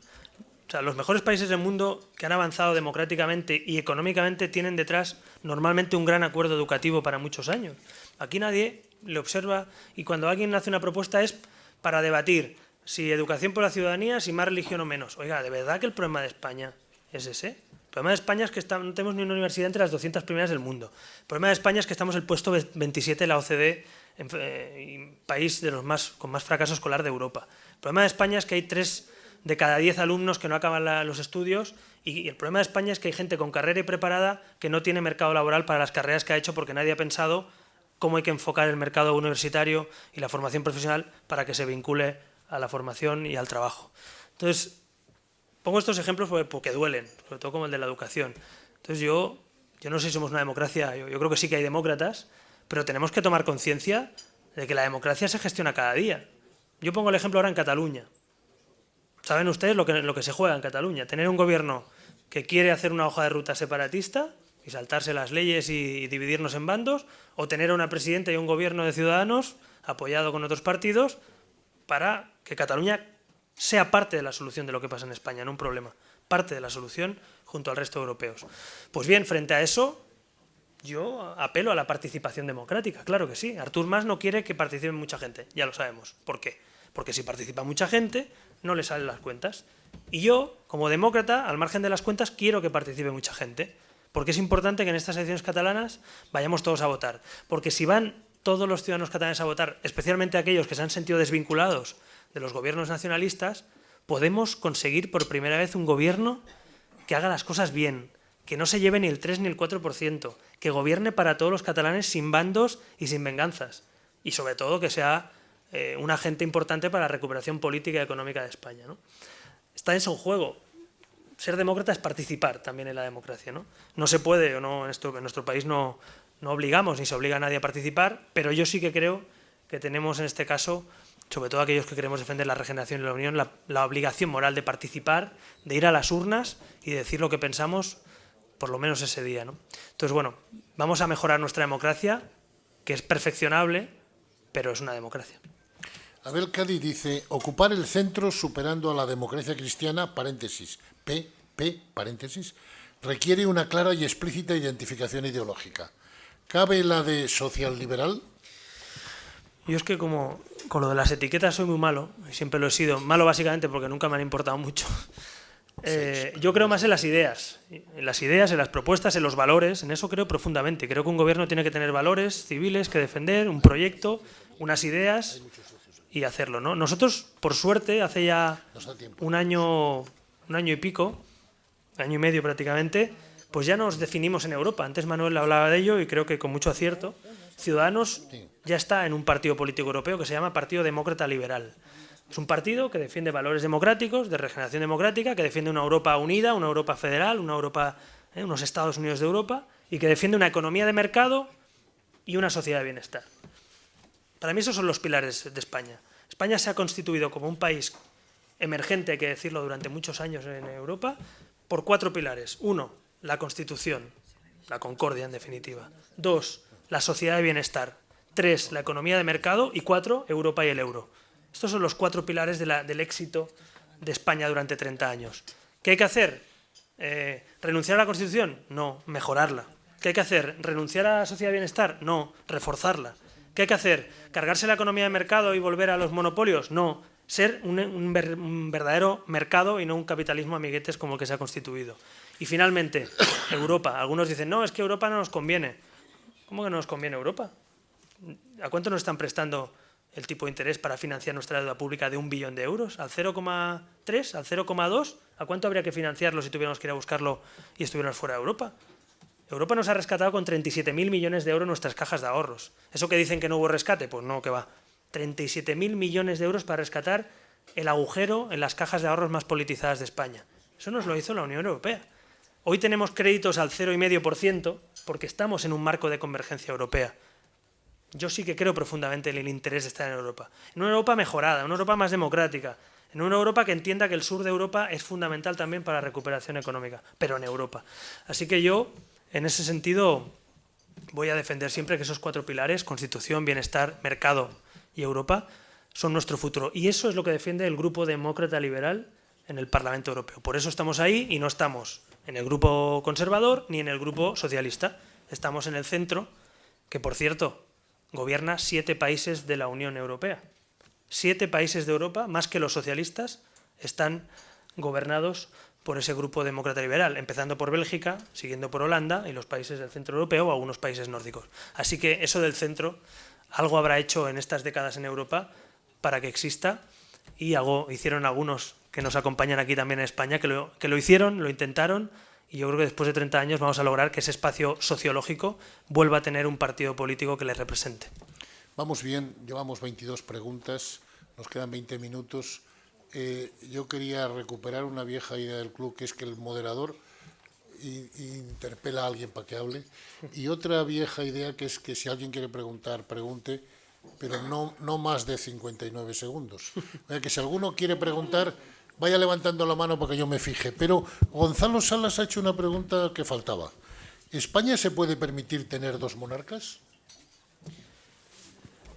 O sea, los mejores países del mundo que han avanzado democráticamente y económicamente tienen detrás normalmente un gran acuerdo educativo para muchos años. Aquí nadie le observa y cuando alguien hace una propuesta es para debatir si educación por la ciudadanía, si más religión o menos. Oiga, ¿de verdad que el problema de España es ese? El problema de España es que no tenemos ni una universidad entre las 200 primeras del mundo. El problema de España es que estamos en el puesto 27 de la OCDE, país de con más fracaso escolar de Europa. El problema de España es que hay 3 de cada 10 alumnos que no acaban los estudios y el problema de España es que hay gente con carrera y preparada que no tiene mercado laboral para las carreras que ha hecho porque nadie ha pensado cómo hay que enfocar el mercado universitario y la formación profesional para que se vincule a la formación y al trabajo. Entonces, pongo estos ejemplos porque duelen, sobre todo como el de la educación. Entonces yo no sé si somos una democracia, yo creo que sí que hay demócratas, pero tenemos que tomar conciencia de que la democracia se gestiona cada día. Yo pongo el ejemplo ahora en Cataluña. ¿Saben ustedes lo que se juega en Cataluña? Tener un gobierno que quiere hacer una hoja de ruta separatista y saltarse las leyes y dividirnos en bandos, o tener a una presidenta y un gobierno de Ciudadanos apoyado con otros partidos para que Cataluña sea parte de la solución de lo que pasa en España, no un problema, parte de la solución junto al resto de europeos. Pues bien, frente a eso, yo apelo a la participación democrática, claro que sí. Artur Mas no quiere que participe mucha gente, ya lo sabemos. ¿Por qué? Porque si participa mucha gente, no le salen las cuentas. Y yo, como demócrata, al margen de las cuentas, quiero que participe mucha gente, porque es importante que en estas elecciones catalanas vayamos todos a votar. Porque si van todos los ciudadanos catalanes a votar, especialmente aquellos que se han sentido desvinculados de los gobiernos nacionalistas, podemos conseguir por primera vez un gobierno que haga las cosas bien, que no se lleve ni el 3 ni el 4%, que gobierne para todos los catalanes sin bandos y sin venganzas. Y sobre todo que sea un agente importante para la recuperación política y económica de España, ¿no? Está en su juego. Ser demócrata es participar también en la democracia, ¿no? No se puede, o no, en nuestro país no obligamos ni se obliga a nadie a participar, pero yo sí que creo que tenemos en este caso, sobre todo aquellos que queremos defender la regeneración y la unión, la obligación moral de participar, de ir a las urnas y de decir lo que pensamos, por lo menos ese día, ¿no? Entonces, bueno, vamos a mejorar nuestra democracia, que es perfeccionable, pero es una democracia. Abel Cádiz dice, ocupar el centro superando a la democracia cristiana, paréntesis, paréntesis, requiere una clara y explícita identificación ideológica. ¿Cabe la de social-liberal? Yo es que como con lo de las etiquetas soy muy malo, siempre lo he sido, malo básicamente porque nunca me han importado mucho. Yo creo más en las ideas, en las propuestas, en los valores, en eso creo profundamente. Creo que un gobierno tiene que tener valores civiles que defender, un proyecto, unas ideas y hacerlo, ¿no? Nosotros, por suerte, hace ya un año y pico, año y medio prácticamente, pues ya nos definimos en Europa. Antes Manuel hablaba de ello y creo que con mucho acierto. Ciudadanos ya está en un partido político europeo que se llama Partido Demócrata Liberal. Es un partido que defiende valores democráticos, de regeneración democrática, que defiende una Europa unida, una Europa federal, una Europa, unos Estados Unidos de Europa, y que defiende una economía de mercado y una sociedad de bienestar. Para mí esos son los pilares de España. España se ha constituido como un país emergente, hay que decirlo, durante muchos años en Europa, por 4 pilares. 1, la Constitución, la concordia en definitiva. 2, la sociedad de bienestar. 3, la economía de mercado. Y 4, Europa y el euro. Estos son los 4 pilares del éxito de España durante 30 años. ¿Qué hay que hacer? ¿Renunciar a la Constitución? No, mejorarla. ¿Qué hay que hacer? ¿Renunciar a la sociedad de bienestar? No, reforzarla. ¿Qué hay que hacer? ¿Cargarse la economía de mercado y volver a los monopolios? No, ser un verdadero mercado y no un capitalismo amiguetes como el que se ha constituido. Y finalmente, Europa. Algunos dicen, no, es que Europa no nos conviene. ¿Cómo que no nos conviene Europa? ¿A cuánto nos están prestando el tipo de interés para financiar nuestra deuda pública de 1 billón de euros? ¿Al 0,3? ¿Al 0,2? ¿A cuánto habría que financiarlo si tuviéramos que ir a buscarlo y estuviéramos fuera de Europa? Europa nos ha rescatado con 37.000 millones de euros nuestras cajas de ahorros. ¿Eso que dicen que no hubo rescate? Pues no, que va. 37.000 millones de euros para rescatar el agujero en las cajas de ahorros más politizadas de España. Eso nos lo hizo la Unión Europea. Hoy tenemos créditos al 0,5% porque estamos en un marco de convergencia europea. Yo sí que creo profundamente en el interés de estar en Europa. En una Europa mejorada, en una Europa más democrática, en una Europa que entienda que el sur de Europa es fundamental también para la recuperación económica, pero en Europa. Así que yo, en ese sentido, voy a defender siempre que esos 4 pilares, Constitución, bienestar, mercado y Europa, son nuestro futuro. Y eso es lo que defiende el Grupo Demócrata Liberal en el Parlamento Europeo. Por eso estamos ahí y no estamos en el Grupo Conservador ni en el Grupo Socialista. Estamos en el centro, que por cierto, gobierna 7 países de la Unión Europea. 7 países de Europa, más que los socialistas, están gobernados por ese grupo demócrata liberal, empezando por Bélgica, siguiendo por Holanda y los países del centro europeo o algunos países nórdicos. Así que eso del centro algo habrá hecho en estas décadas en Europa para que exista y algo hicieron algunos que nos acompañan aquí también en España, que lo hicieron, lo intentaron y yo creo que después de 30 años vamos a lograr que ese espacio sociológico vuelva a tener un partido político que le represente. Vamos bien, llevamos 22 preguntas, nos quedan 20 minutos. Yo quería recuperar una vieja idea del club, que es que el moderador interpela a alguien para que hable, y otra vieja idea que es que si alguien quiere preguntar, pregunte, pero no más de 59 segundos. O sea, que si alguno quiere preguntar, vaya levantando la mano para que yo me fije. Pero Gonzalo Salas ha hecho una pregunta que faltaba. ¿España se puede permitir tener 2 monarcas?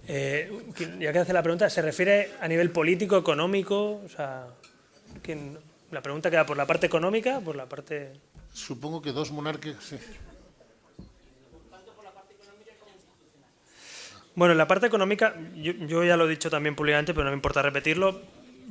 Ya que hace la pregunta, ¿se refiere a nivel político, económico? O sea, la pregunta queda por la parte económica, por la parte... Supongo que 2 monarcas, sí. Bueno, en la parte económica, yo ya lo he dicho también públicamente, pero no me importa repetirlo.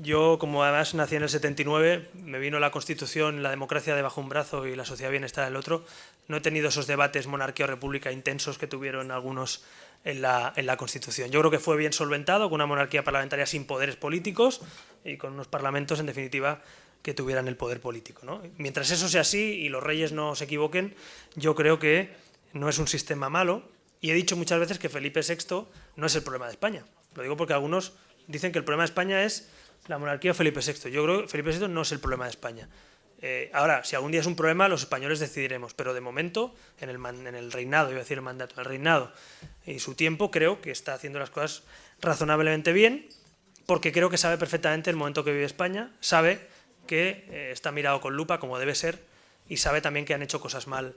Yo, como además nací en el 79, me vino la Constitución, la democracia debajo un brazo y la sociedad de bienestar del otro. No he tenido esos debates monarquía o república intensos que tuvieron algunos en la Constitución. Yo creo que fue bien solventado, con una monarquía parlamentaria sin poderes políticos y con unos parlamentos, en definitiva, que tuvieran el poder político, ¿no? Mientras eso sea así y los reyes no se equivoquen, yo creo que no es un sistema malo. Y he dicho muchas veces que Felipe VI no es el problema de España. Lo digo porque algunos dicen que el problema de España es la monarquía o Felipe VI. Yo creo que Felipe VI no es el problema de España. Ahora, si algún día es un problema, los españoles decidiremos. Pero de momento, en el reinado, iba a decir el mandato, el reinado y su tiempo, creo que está haciendo las cosas razonablemente bien, porque creo que sabe perfectamente el momento que vive España, sabe que está mirado con lupa, como debe ser, y sabe también que han hecho cosas mal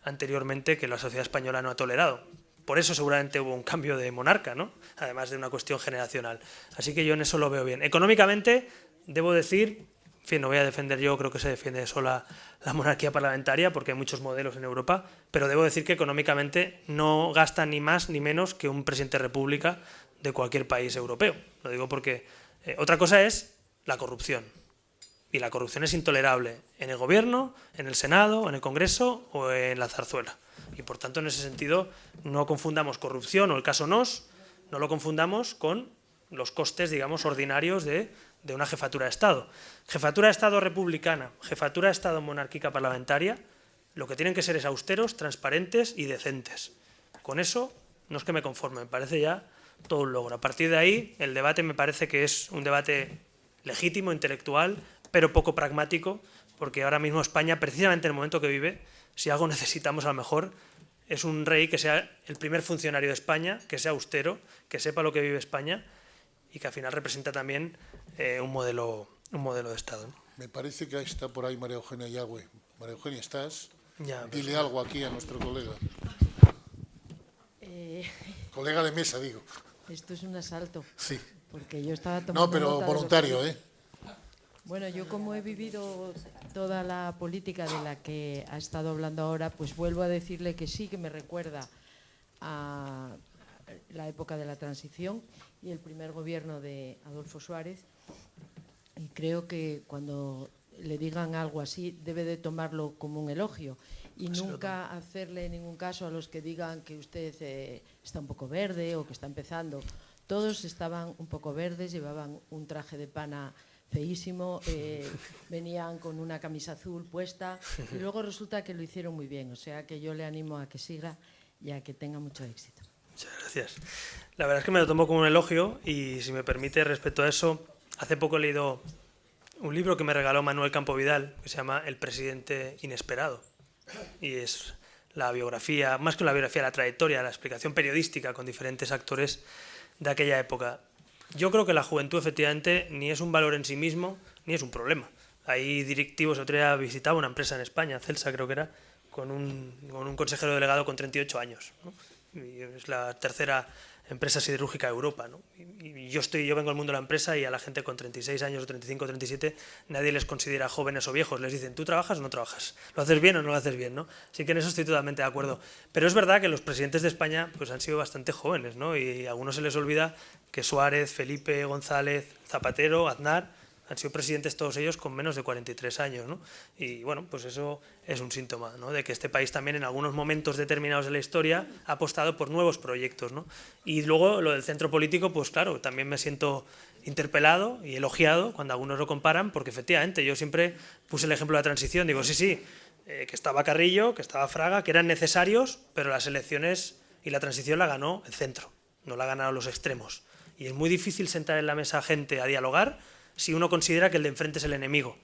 anteriormente que la sociedad española no ha tolerado. Por eso seguramente hubo un cambio de monarca, ¿no? Además de una cuestión generacional. Así que yo en eso lo veo bien. Económicamente, debo decir, en fin, no voy a defender yo, creo que se defiende sola la monarquía parlamentaria, porque hay muchos modelos en Europa, pero debo decir que económicamente no gasta ni más ni menos que un presidente de república de cualquier país europeo. Lo digo porque otra cosa es la corrupción. Y la corrupción es intolerable en el gobierno, en el Senado, en el Congreso o en la zarzuela. Y por tanto, en ese sentido, no confundamos corrupción o el caso Nos, no lo confundamos con los costes, digamos, ordinarios de una jefatura de Estado. Jefatura de Estado republicana, jefatura de Estado monárquica parlamentaria, lo que tienen que ser es austeros, transparentes y decentes. Con eso no es que me conforme, me parece ya todo un logro. A partir de ahí, el debate me parece que es un debate legítimo, intelectual, pero poco pragmático, porque ahora mismo España, precisamente en el momento que vive, si algo necesitamos a lo mejor, es un rey que sea el primer funcionario de España, que sea austero, que sepa lo que vive España y que al final representa también un modelo un modelo de Estado, ¿no? Me parece que está por ahí María Eugenia Yagüe. María Eugenia, ¿estás? Ya, pues, Dile algo aquí a nuestro colega. Colega de mesa, digo. Esto es un asalto, Sí. porque yo estaba tomando No, pero nota de lo que voluntario, dice. ¿eh? Bueno, yo como he vivido toda la política de la que ha estado hablando ahora, pues vuelvo a decirle que sí, que me recuerda a la época de la transición y el primer gobierno de Adolfo Suárez. Y creo que cuando le digan algo así debe de tomarlo como un elogio y nunca hacerle ningún caso a los que digan que usted está un poco verde o que está empezando. Todos estaban un poco verdes, llevaban un traje de pana feísimo, venían con una camisa azul puesta y luego resulta que lo hicieron muy bien. O sea que yo le animo a que siga y a que tenga mucho éxito. muchas gracias. La verdad es que me lo tomo como un elogio y, si me permite, respecto a eso, hace poco he leído un libro que me regaló Manuel Campo Vidal, que se llama El presidente inesperado. Y es la biografía, más que una biografía, la trayectoria, la explicación periodística con diferentes actores de aquella época. Yo creo que la juventud, efectivamente, ni es un valor en sí mismo, ni es un problema. Hay directivos, otro día visitaba una empresa en España, Celsa creo que era, con un consejero delegado con 38 años, ¿no? Y es la tercera empresa siderúrgica de Europa, ¿no? Y yo vengo al mundo de la empresa y a la gente con 36 años o 35 o 37 nadie les considera jóvenes o viejos, les dicen, ¿tú trabajas o no trabajas? ¿Lo haces bien o no lo haces bien? ¿no? Así que en eso estoy totalmente de acuerdo. Pero es verdad que los presidentes de España pues, han sido bastante jóvenes, ¿no? Y a algunos se les olvida que Suárez, Felipe, González, Zapatero, Aznar han sido presidentes todos ellos con menos de 43 años, ¿no? Y bueno, pues eso es un síntoma, ¿no? De que este país también en algunos momentos determinados de la historia ha apostado por nuevos proyectos, ¿no? Y luego lo del centro político, pues claro, también me siento interpelado y elogiado cuando algunos lo comparan, porque efectivamente yo siempre puse el ejemplo de la transición, digo, sí, que estaba Carrillo, que estaba Fraga, que eran necesarios, pero las elecciones y la transición la ganó el centro, no la ganaron los extremos. Y es muy difícil sentar en la mesa gente a dialogar si uno considera que el de enfrente es el enemigo.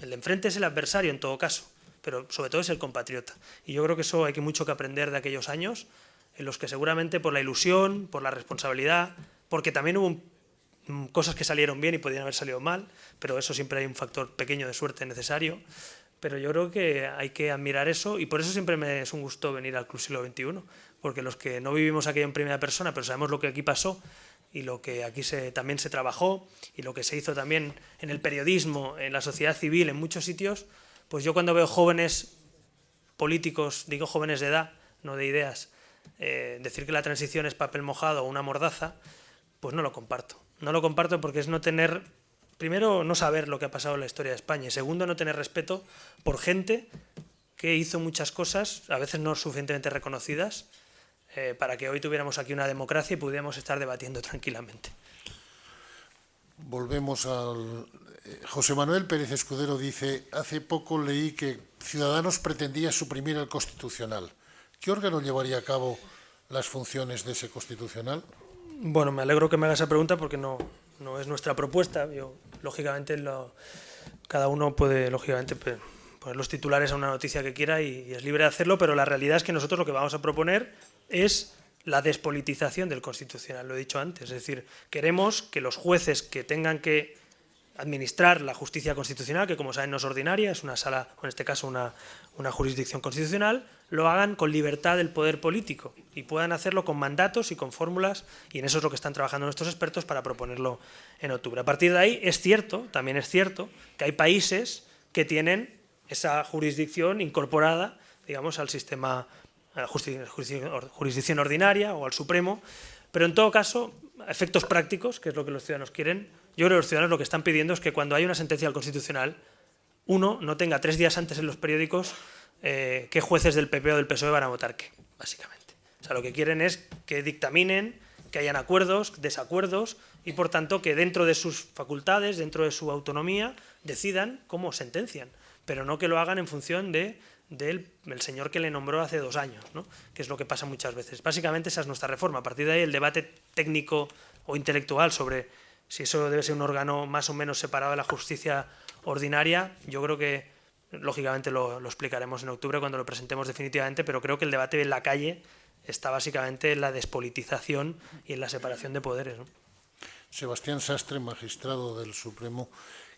El de enfrente es el adversario en todo caso, pero sobre todo es el compatriota. Y yo creo que eso hay mucho que aprender de aquellos años, en los que seguramente por la ilusión, por la responsabilidad, porque también hubo cosas que salieron bien y podían haber salido mal, pero eso siempre hay un factor pequeño de suerte necesario. Pero yo creo que hay que admirar eso y por eso siempre me es un gusto venir al Club Siglo XXI, porque los que no vivimos aquello en primera persona, pero sabemos lo que aquí pasó, y lo que aquí también se trabajó y lo que se hizo también en el periodismo, en la sociedad civil, en muchos sitios, pues yo cuando veo jóvenes políticos, digo jóvenes de edad, no de ideas, decir que la transición es papel mojado o una mordaza, pues no lo comparto. No lo comparto porque es no tener, primero, no saber lo que ha pasado en la historia de España y segundo, no tener respeto por gente que hizo muchas cosas, a veces no suficientemente reconocidas, para que hoy tuviéramos aquí una democracia y pudiéramos estar debatiendo tranquilamente. Volvemos al... José Manuel Pérez Escudero dice, hace poco leí que Ciudadanos pretendía suprimir el Constitucional. ¿Qué órgano llevaría a cabo las funciones de ese Constitucional? Bueno, me alegro que me haga esa pregunta porque no es nuestra propuesta. Yo, lógicamente, cada uno puede, lógicamente, poner los titulares a una noticia que quiera y es libre de hacerlo, pero la realidad es que nosotros lo que vamos a proponer es la despolitización del Constitucional, lo he dicho antes. Es decir, queremos que los jueces que tengan que administrar la justicia constitucional, que como saben no es ordinaria, es una sala, o en este caso una jurisdicción constitucional, lo hagan con libertad del poder político y puedan hacerlo con mandatos y con fórmulas, y en eso es lo que están trabajando nuestros expertos para proponerlo en octubre. A partir de ahí es cierto, también es cierto, que hay países que tienen esa jurisdicción incorporada, digamos, al sistema, a la jurisdicción ordinaria o al Supremo, pero en todo caso, a efectos prácticos, que es lo que los ciudadanos quieren, yo creo que los ciudadanos lo que están pidiendo es que cuando hay una sentencia del Constitucional, uno no tenga 3 días antes en los periódicos qué jueces del PP o del PSOE van a votar qué, básicamente. O sea, lo que quieren es que dictaminen, que hayan acuerdos, desacuerdos, y por tanto que dentro de sus facultades, dentro de su autonomía, decidan cómo sentencian, pero no que lo hagan en función del señor que le nombró hace 2 años, ¿no? Que es lo que pasa muchas veces. Básicamente esa es nuestra reforma. A partir de ahí el debate técnico o intelectual sobre si eso debe ser un órgano más o menos separado de la justicia ordinaria, yo creo que lógicamente lo explicaremos en octubre cuando lo presentemos definitivamente, pero creo que el debate en la calle está básicamente en la despolitización y en la separación de poderes, ¿no? Sebastián Sastre, magistrado del Supremo,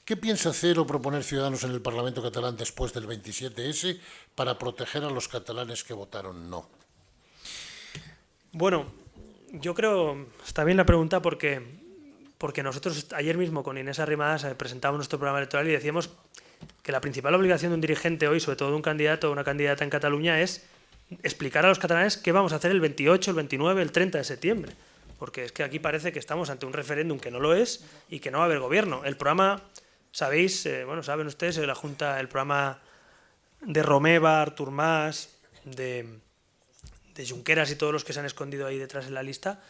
¿Qué piensa hacer o proponer Ciudadanos en el Parlamento catalán después del 27S para proteger a los catalanes que votaron no? Bueno, yo creo, está bien la pregunta porque nosotros ayer mismo con Inés Arrimadas presentábamos nuestro programa electoral y decíamos que la principal obligación de un dirigente hoy, sobre todo de un candidato o una candidata en Cataluña, es explicar a los catalanes qué vamos a hacer el 28, el 29, el 30 de septiembre. Porque es que aquí parece que estamos ante un referéndum que no lo es y que no va a haber gobierno. El programa, sabéis, saben ustedes, la Junta, el programa de Romeva, Artur Mas, de Junqueras y todos los que se han escondido ahí detrás de la lista,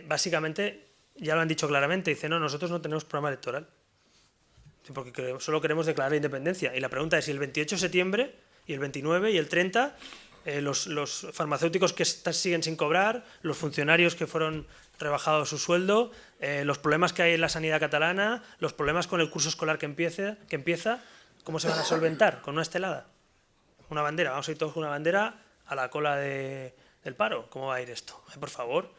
básicamente ya lo han dicho claramente, dice, no, nosotros no tenemos programa electoral, porque solo queremos declarar la independencia. Y la pregunta es si el 28 de septiembre y el 29 y el 30, los farmacéuticos que siguen sin cobrar, los funcionarios que fueron rebajados su sueldo, los problemas que hay en la sanidad catalana, los problemas con el curso escolar que empieza, ¿cómo se van a solventar? ¿Con una estelada? Una bandera, vamos a ir todos con una bandera a la cola del paro. ¿Cómo va a ir esto? Por favor,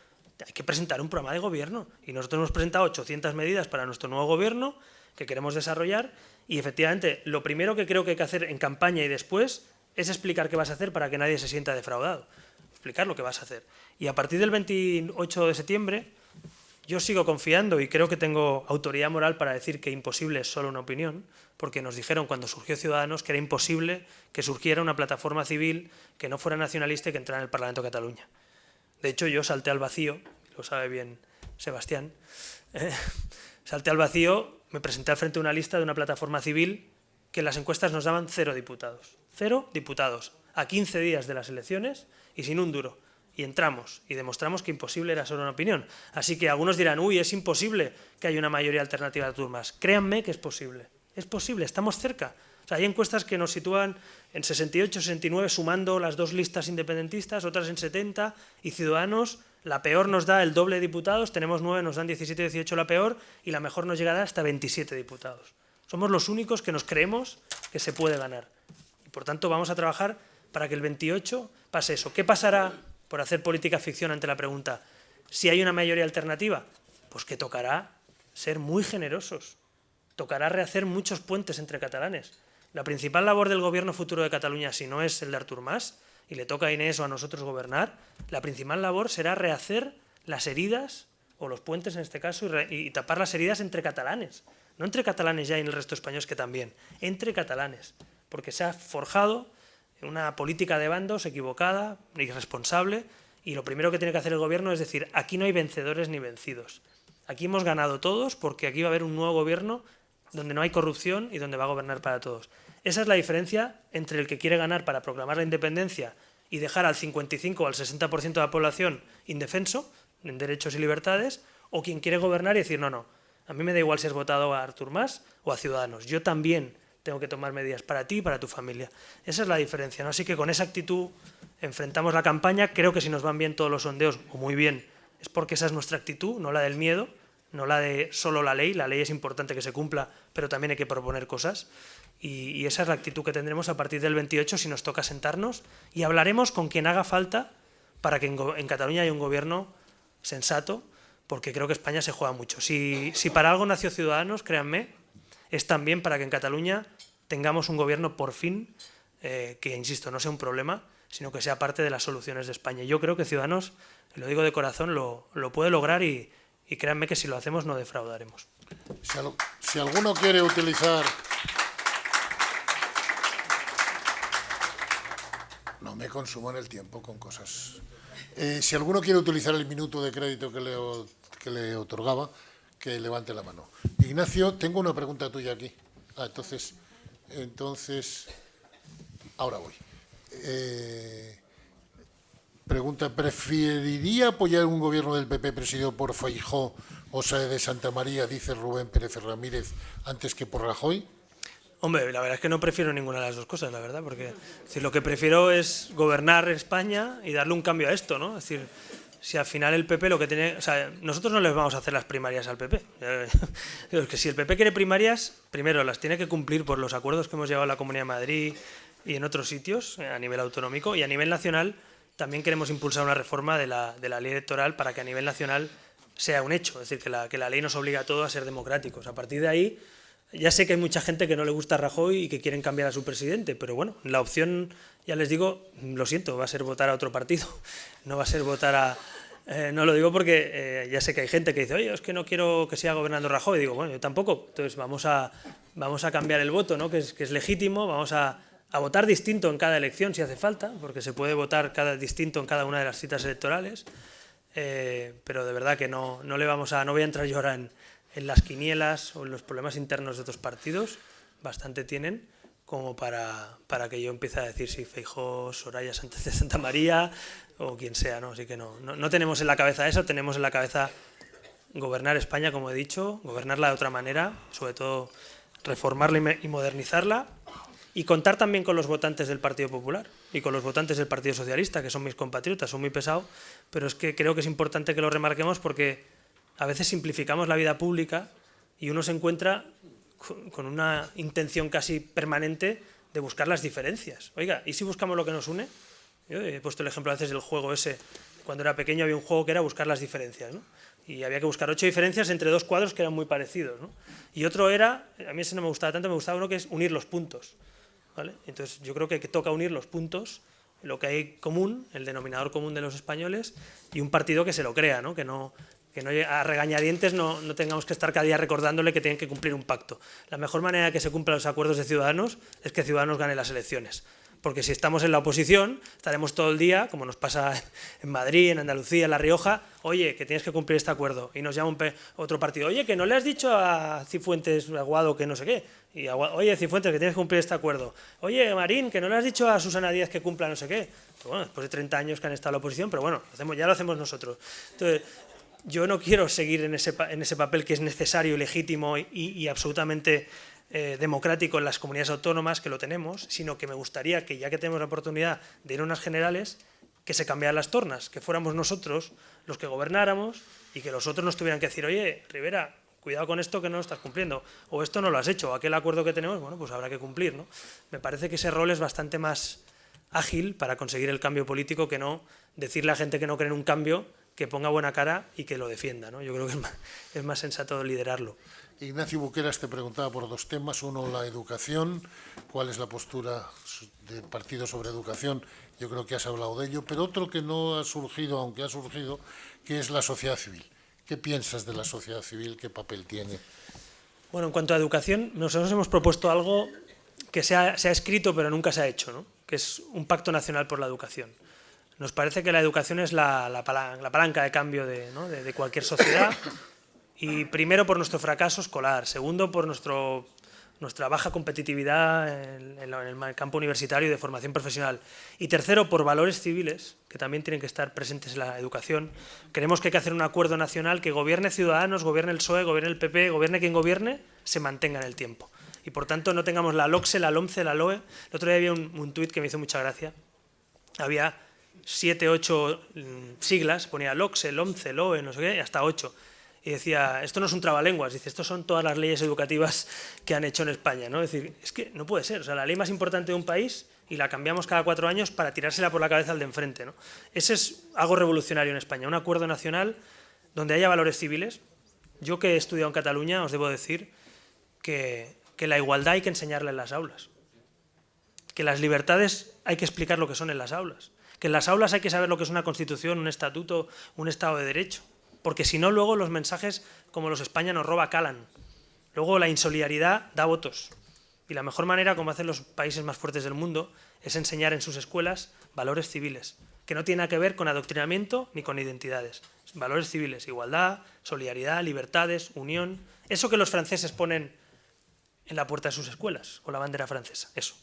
hay que presentar un programa de gobierno. Y nosotros hemos presentado 800 medidas para nuestro nuevo gobierno que queremos desarrollar y efectivamente lo primero que creo que hay que hacer en campaña y después es explicar qué vas a hacer para que nadie se sienta defraudado. Explicar lo que vas a hacer. Y a partir del 28 de septiembre yo sigo confiando y creo que tengo autoridad moral para decir que imposible es solo una opinión, porque nos dijeron cuando surgió Ciudadanos que era imposible que surgiera una plataforma civil que no fuera nacionalista y que entrara en el Parlamento de Cataluña. De hecho, yo salté al vacío, lo sabe bien Sebastián, salté al vacío, me presenté al frente de una lista de una plataforma civil que en las encuestas nos daban 0 diputados. 0 diputados, a 15 días de las elecciones y sin un duro. Y entramos y demostramos que imposible era solo una opinión. Así que algunos dirán, uy, es imposible que haya una mayoría alternativa de Artur Mas. Créanme que es posible, estamos cerca. O sea, hay encuestas que nos sitúan en 68, 69, sumando las dos listas independentistas, otras en 70, y Ciudadanos, la peor nos da el doble de diputados, tenemos 9, nos dan 17, 18 la peor, y la mejor nos llegará hasta 27 diputados. Somos los únicos que nos creemos que se puede ganar. Y por tanto vamos a trabajar para que el 28 pase eso. ¿Qué pasará por hacer política ficción ante la pregunta? Si hay una mayoría alternativa, pues que tocará ser muy generosos. Tocará rehacer muchos puentes entre catalanes. La principal labor del gobierno futuro de Cataluña, si no es el de Artur Mas, y le toca a Inés o a nosotros gobernar, la principal labor será rehacer las heridas, o los puentes en este caso, y tapar las heridas entre catalanes. No entre catalanes ya y en el resto de españoles, que también, entre catalanes. Porque se ha forjado una política de bandos equivocada, irresponsable, y lo primero que tiene que hacer el gobierno es decir, aquí no hay vencedores ni vencidos. Aquí hemos ganado todos porque aquí va a haber un nuevo gobierno donde no hay corrupción y donde va a gobernar para todos. Esa es la diferencia entre el que quiere ganar para proclamar la independencia y dejar al 55 o al 60% de la población indefenso en derechos y libertades, o quien quiere gobernar y decir, no, no, a mí me da igual si has votado a Artur Mas o a Ciudadanos, yo también tengo que tomar medidas para ti y para tu familia. Esa es la diferencia, ¿no? Así que con esa actitud enfrentamos la campaña. Creo que si nos van bien todos los sondeos, o muy bien, es porque esa es nuestra actitud, no la del miedo, no la de solo la ley es importante que se cumpla, pero también hay que proponer cosas, y esa es la actitud que tendremos a partir del 28 si nos toca sentarnos, y hablaremos con quien haga falta para que en Cataluña haya un gobierno sensato, porque creo que España se juega mucho. Si para algo nació Ciudadanos, créanme, es también para que en Cataluña tengamos un gobierno por fin, que insisto, no sea un problema, sino que sea parte de las soluciones de España. Yo creo que Ciudadanos, lo digo de corazón, lo puede lograr y créanme que si lo hacemos no defraudaremos. Si alguno quiere utilizar... No me consumo en el tiempo con cosas. Si alguno quiere utilizar el minuto de crédito que le otorgaba, que levante la mano. Ignacio, tengo una pregunta tuya aquí. Entonces, ahora voy. Pregunta, ¿preferiría apoyar un gobierno del PP presidido por Feijóo o Sáenz de Santa María, dice Rubén Pérez Ramírez, antes que por Rajoy? Hombre, la verdad es que no prefiero ninguna de las dos cosas, la verdad, porque lo que prefiero es gobernar España y darle un cambio a esto, ¿no? Es decir, si al final el PP lo que tiene... O sea, nosotros no les vamos a hacer las primarias al PP. Es que si el PP quiere primarias, primero las tiene que cumplir por los acuerdos que hemos llegado a la Comunidad de Madrid y en otros sitios a nivel autonómico, y a nivel nacional también queremos impulsar una reforma de la ley electoral para que a nivel nacional sea un hecho, es decir, que la ley nos obliga a todos a ser democráticos. A partir de ahí Ya sé que hay mucha gente que no le gusta Rajoy y que quieren cambiar a su presidente, pero bueno, la opción, ya les digo, lo siento, va a ser votar a otro partido, no va a ser votar a... no lo digo porque ya sé que hay gente que dice, oye, es que no quiero que siga gobernando Rajoy. Y digo, bueno, yo tampoco, entonces vamos a cambiar el voto, ¿no? que es legítimo, vamos a votar distinto en cada elección si hace falta, porque se puede votar distinto en cada una de las citas electorales, pero de verdad que no voy a entrar yo ahora en las quinielas o en los problemas internos de otros partidos, bastante tienen como para que yo empiece a decir si Feijóo, Soraya Sánchez de Santa María o quien sea, ¿no? Así que no tenemos en la cabeza eso, tenemos en la cabeza gobernar España, como he dicho, gobernarla de otra manera, sobre todo reformarla y modernizarla, y contar también con los votantes del Partido Popular y con los votantes del Partido Socialista, que son mis compatriotas, son muy pesados, pero es que creo que es importante que lo remarquemos porque a veces simplificamos la vida pública y uno se encuentra con una intención casi permanente de buscar las diferencias. Oiga, ¿y si buscamos lo que nos une? Yo he puesto el ejemplo a veces del juego ese. Cuando era pequeño había un juego que era buscar las diferencias, ¿no? Y había que buscar 8 diferencias entre 2 cuadros que eran muy parecidos, ¿no? Y otro era, a mí ese no me gustaba tanto, me gustaba uno que es unir los puntos, ¿vale? Entonces yo creo que toca unir los puntos, lo que hay común, el denominador común de los españoles, y un partido que se lo crea, ¿no? Que no a regañadientes no tengamos que estar cada día recordándole que tienen que cumplir un pacto. La mejor manera de que se cumplan los acuerdos de Ciudadanos es que Ciudadanos gane las elecciones. Porque si estamos en la oposición, estaremos todo el día, como nos pasa en Madrid, en Andalucía, en La Rioja, oye, que tienes que cumplir este acuerdo. Y nos llama otro partido, oye, que no le has dicho a Cifuentes Aguado que no sé qué. Y oye, Cifuentes, que tienes que cumplir este acuerdo. Oye, Marín, que no le has dicho a Susana Díaz que cumpla no sé qué. Pero bueno, después de 30 años que han estado en la oposición, pero bueno, ya lo hacemos nosotros. Entonces, yo no quiero seguir en ese papel que es necesario, legítimo y absolutamente democrático en las comunidades autónomas, que lo tenemos, sino que me gustaría que, ya que tenemos la oportunidad de ir a unas generales, que se cambiaran las tornas, que fuéramos nosotros los que gobernáramos y que los otros nos tuvieran que decir, oye, Rivera, cuidado con esto que no lo estás cumpliendo, o esto no lo has hecho, o aquel acuerdo que tenemos, bueno, pues habrá que cumplir, ¿no? Me parece que ese rol es bastante más ágil para conseguir el cambio político que no decirle a gente que no cree en un cambio que ponga buena cara y que lo defienda, ¿no? Yo creo que es más sensato liderarlo. Ignacio Buqueras te preguntaba por 2 temas. Uno, la educación. ¿Cuál es la postura del partido sobre educación? Yo creo que has hablado de ello. Pero otro que no ha surgido, aunque ha surgido, que es la sociedad civil. ¿Qué piensas de la sociedad civil? ¿Qué papel tiene? Bueno, en cuanto a educación, nosotros hemos propuesto algo que se ha escrito pero nunca se ha hecho, ¿no? Que es un pacto nacional por la educación. Nos parece que la educación es la palanca de cambio de cualquier sociedad, y primero por nuestro fracaso escolar, segundo por nuestra baja competitividad en el campo universitario y de formación profesional, y tercero por valores civiles que también tienen que estar presentes en la educación. Creemos que hay que hacer un acuerdo nacional que gobierne Ciudadanos, gobierne el PSOE, gobierne el PP, gobierne quien gobierne, se mantenga en el tiempo. Y por tanto no tengamos la LOCSE, la LOMCE, la LOE. El otro día había un tuit que me hizo mucha gracia. Había 7, 8 siglas, ponía LOCSE, LOMCE, LOE, no sé qué, hasta 8. Y decía, esto no es un trabalenguas, dice, esto son todas las leyes educativas que han hecho en España, ¿no? Es decir, es que no puede ser, o sea, la ley más importante de un país y la cambiamos cada 4 años para tirársela por la cabeza al de enfrente, ¿no? Ese es algo revolucionario en España, un acuerdo nacional donde haya valores civiles. Yo, que he estudiado en Cataluña, os debo decir que la igualdad hay que enseñarla en las aulas, que las libertades hay que explicar lo que son en las aulas, que en las aulas hay que saber lo que es una constitución, un estatuto, un estado de derecho, porque si no, luego los mensajes como los España nos roba calan. Luego la insolidaridad da votos, y la mejor manera, como hacen los países más fuertes del mundo, es enseñar en sus escuelas valores civiles, que no tienen nada que ver con adoctrinamiento ni con identidades. Valores civiles, igualdad, solidaridad, libertades, unión, eso que los franceses ponen en la puerta de sus escuelas, con la bandera francesa, eso.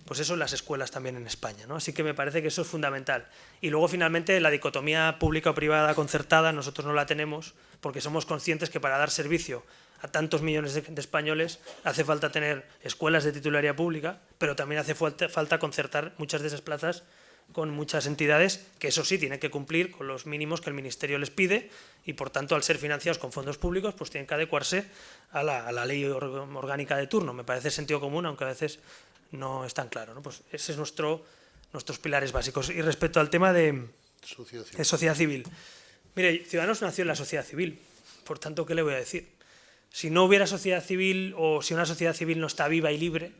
Pues eso en las escuelas también en España, ¿no? Así que me parece que eso es fundamental. Y luego, finalmente, la dicotomía pública o privada concertada, nosotros no la tenemos, porque somos conscientes que para dar servicio a tantos millones de españoles hace falta tener escuelas de titularidad pública, pero también hace falta concertar muchas de esas plazas con muchas entidades que, eso sí, tienen que cumplir con los mínimos que el Ministerio les pide, y por tanto, al ser financiados con fondos públicos, pues tienen que adecuarse a la ley orgánica de turno. Me parece sentido común, aunque a veces no es tan claro, ¿no? Pues ese es nuestros pilares básicos. Y respecto al tema de sociedad civil. Mire, Ciudadanos nació en la sociedad civil, por tanto, ¿qué le voy a decir? Si no hubiera sociedad civil, o si una sociedad civil no está viva y libre,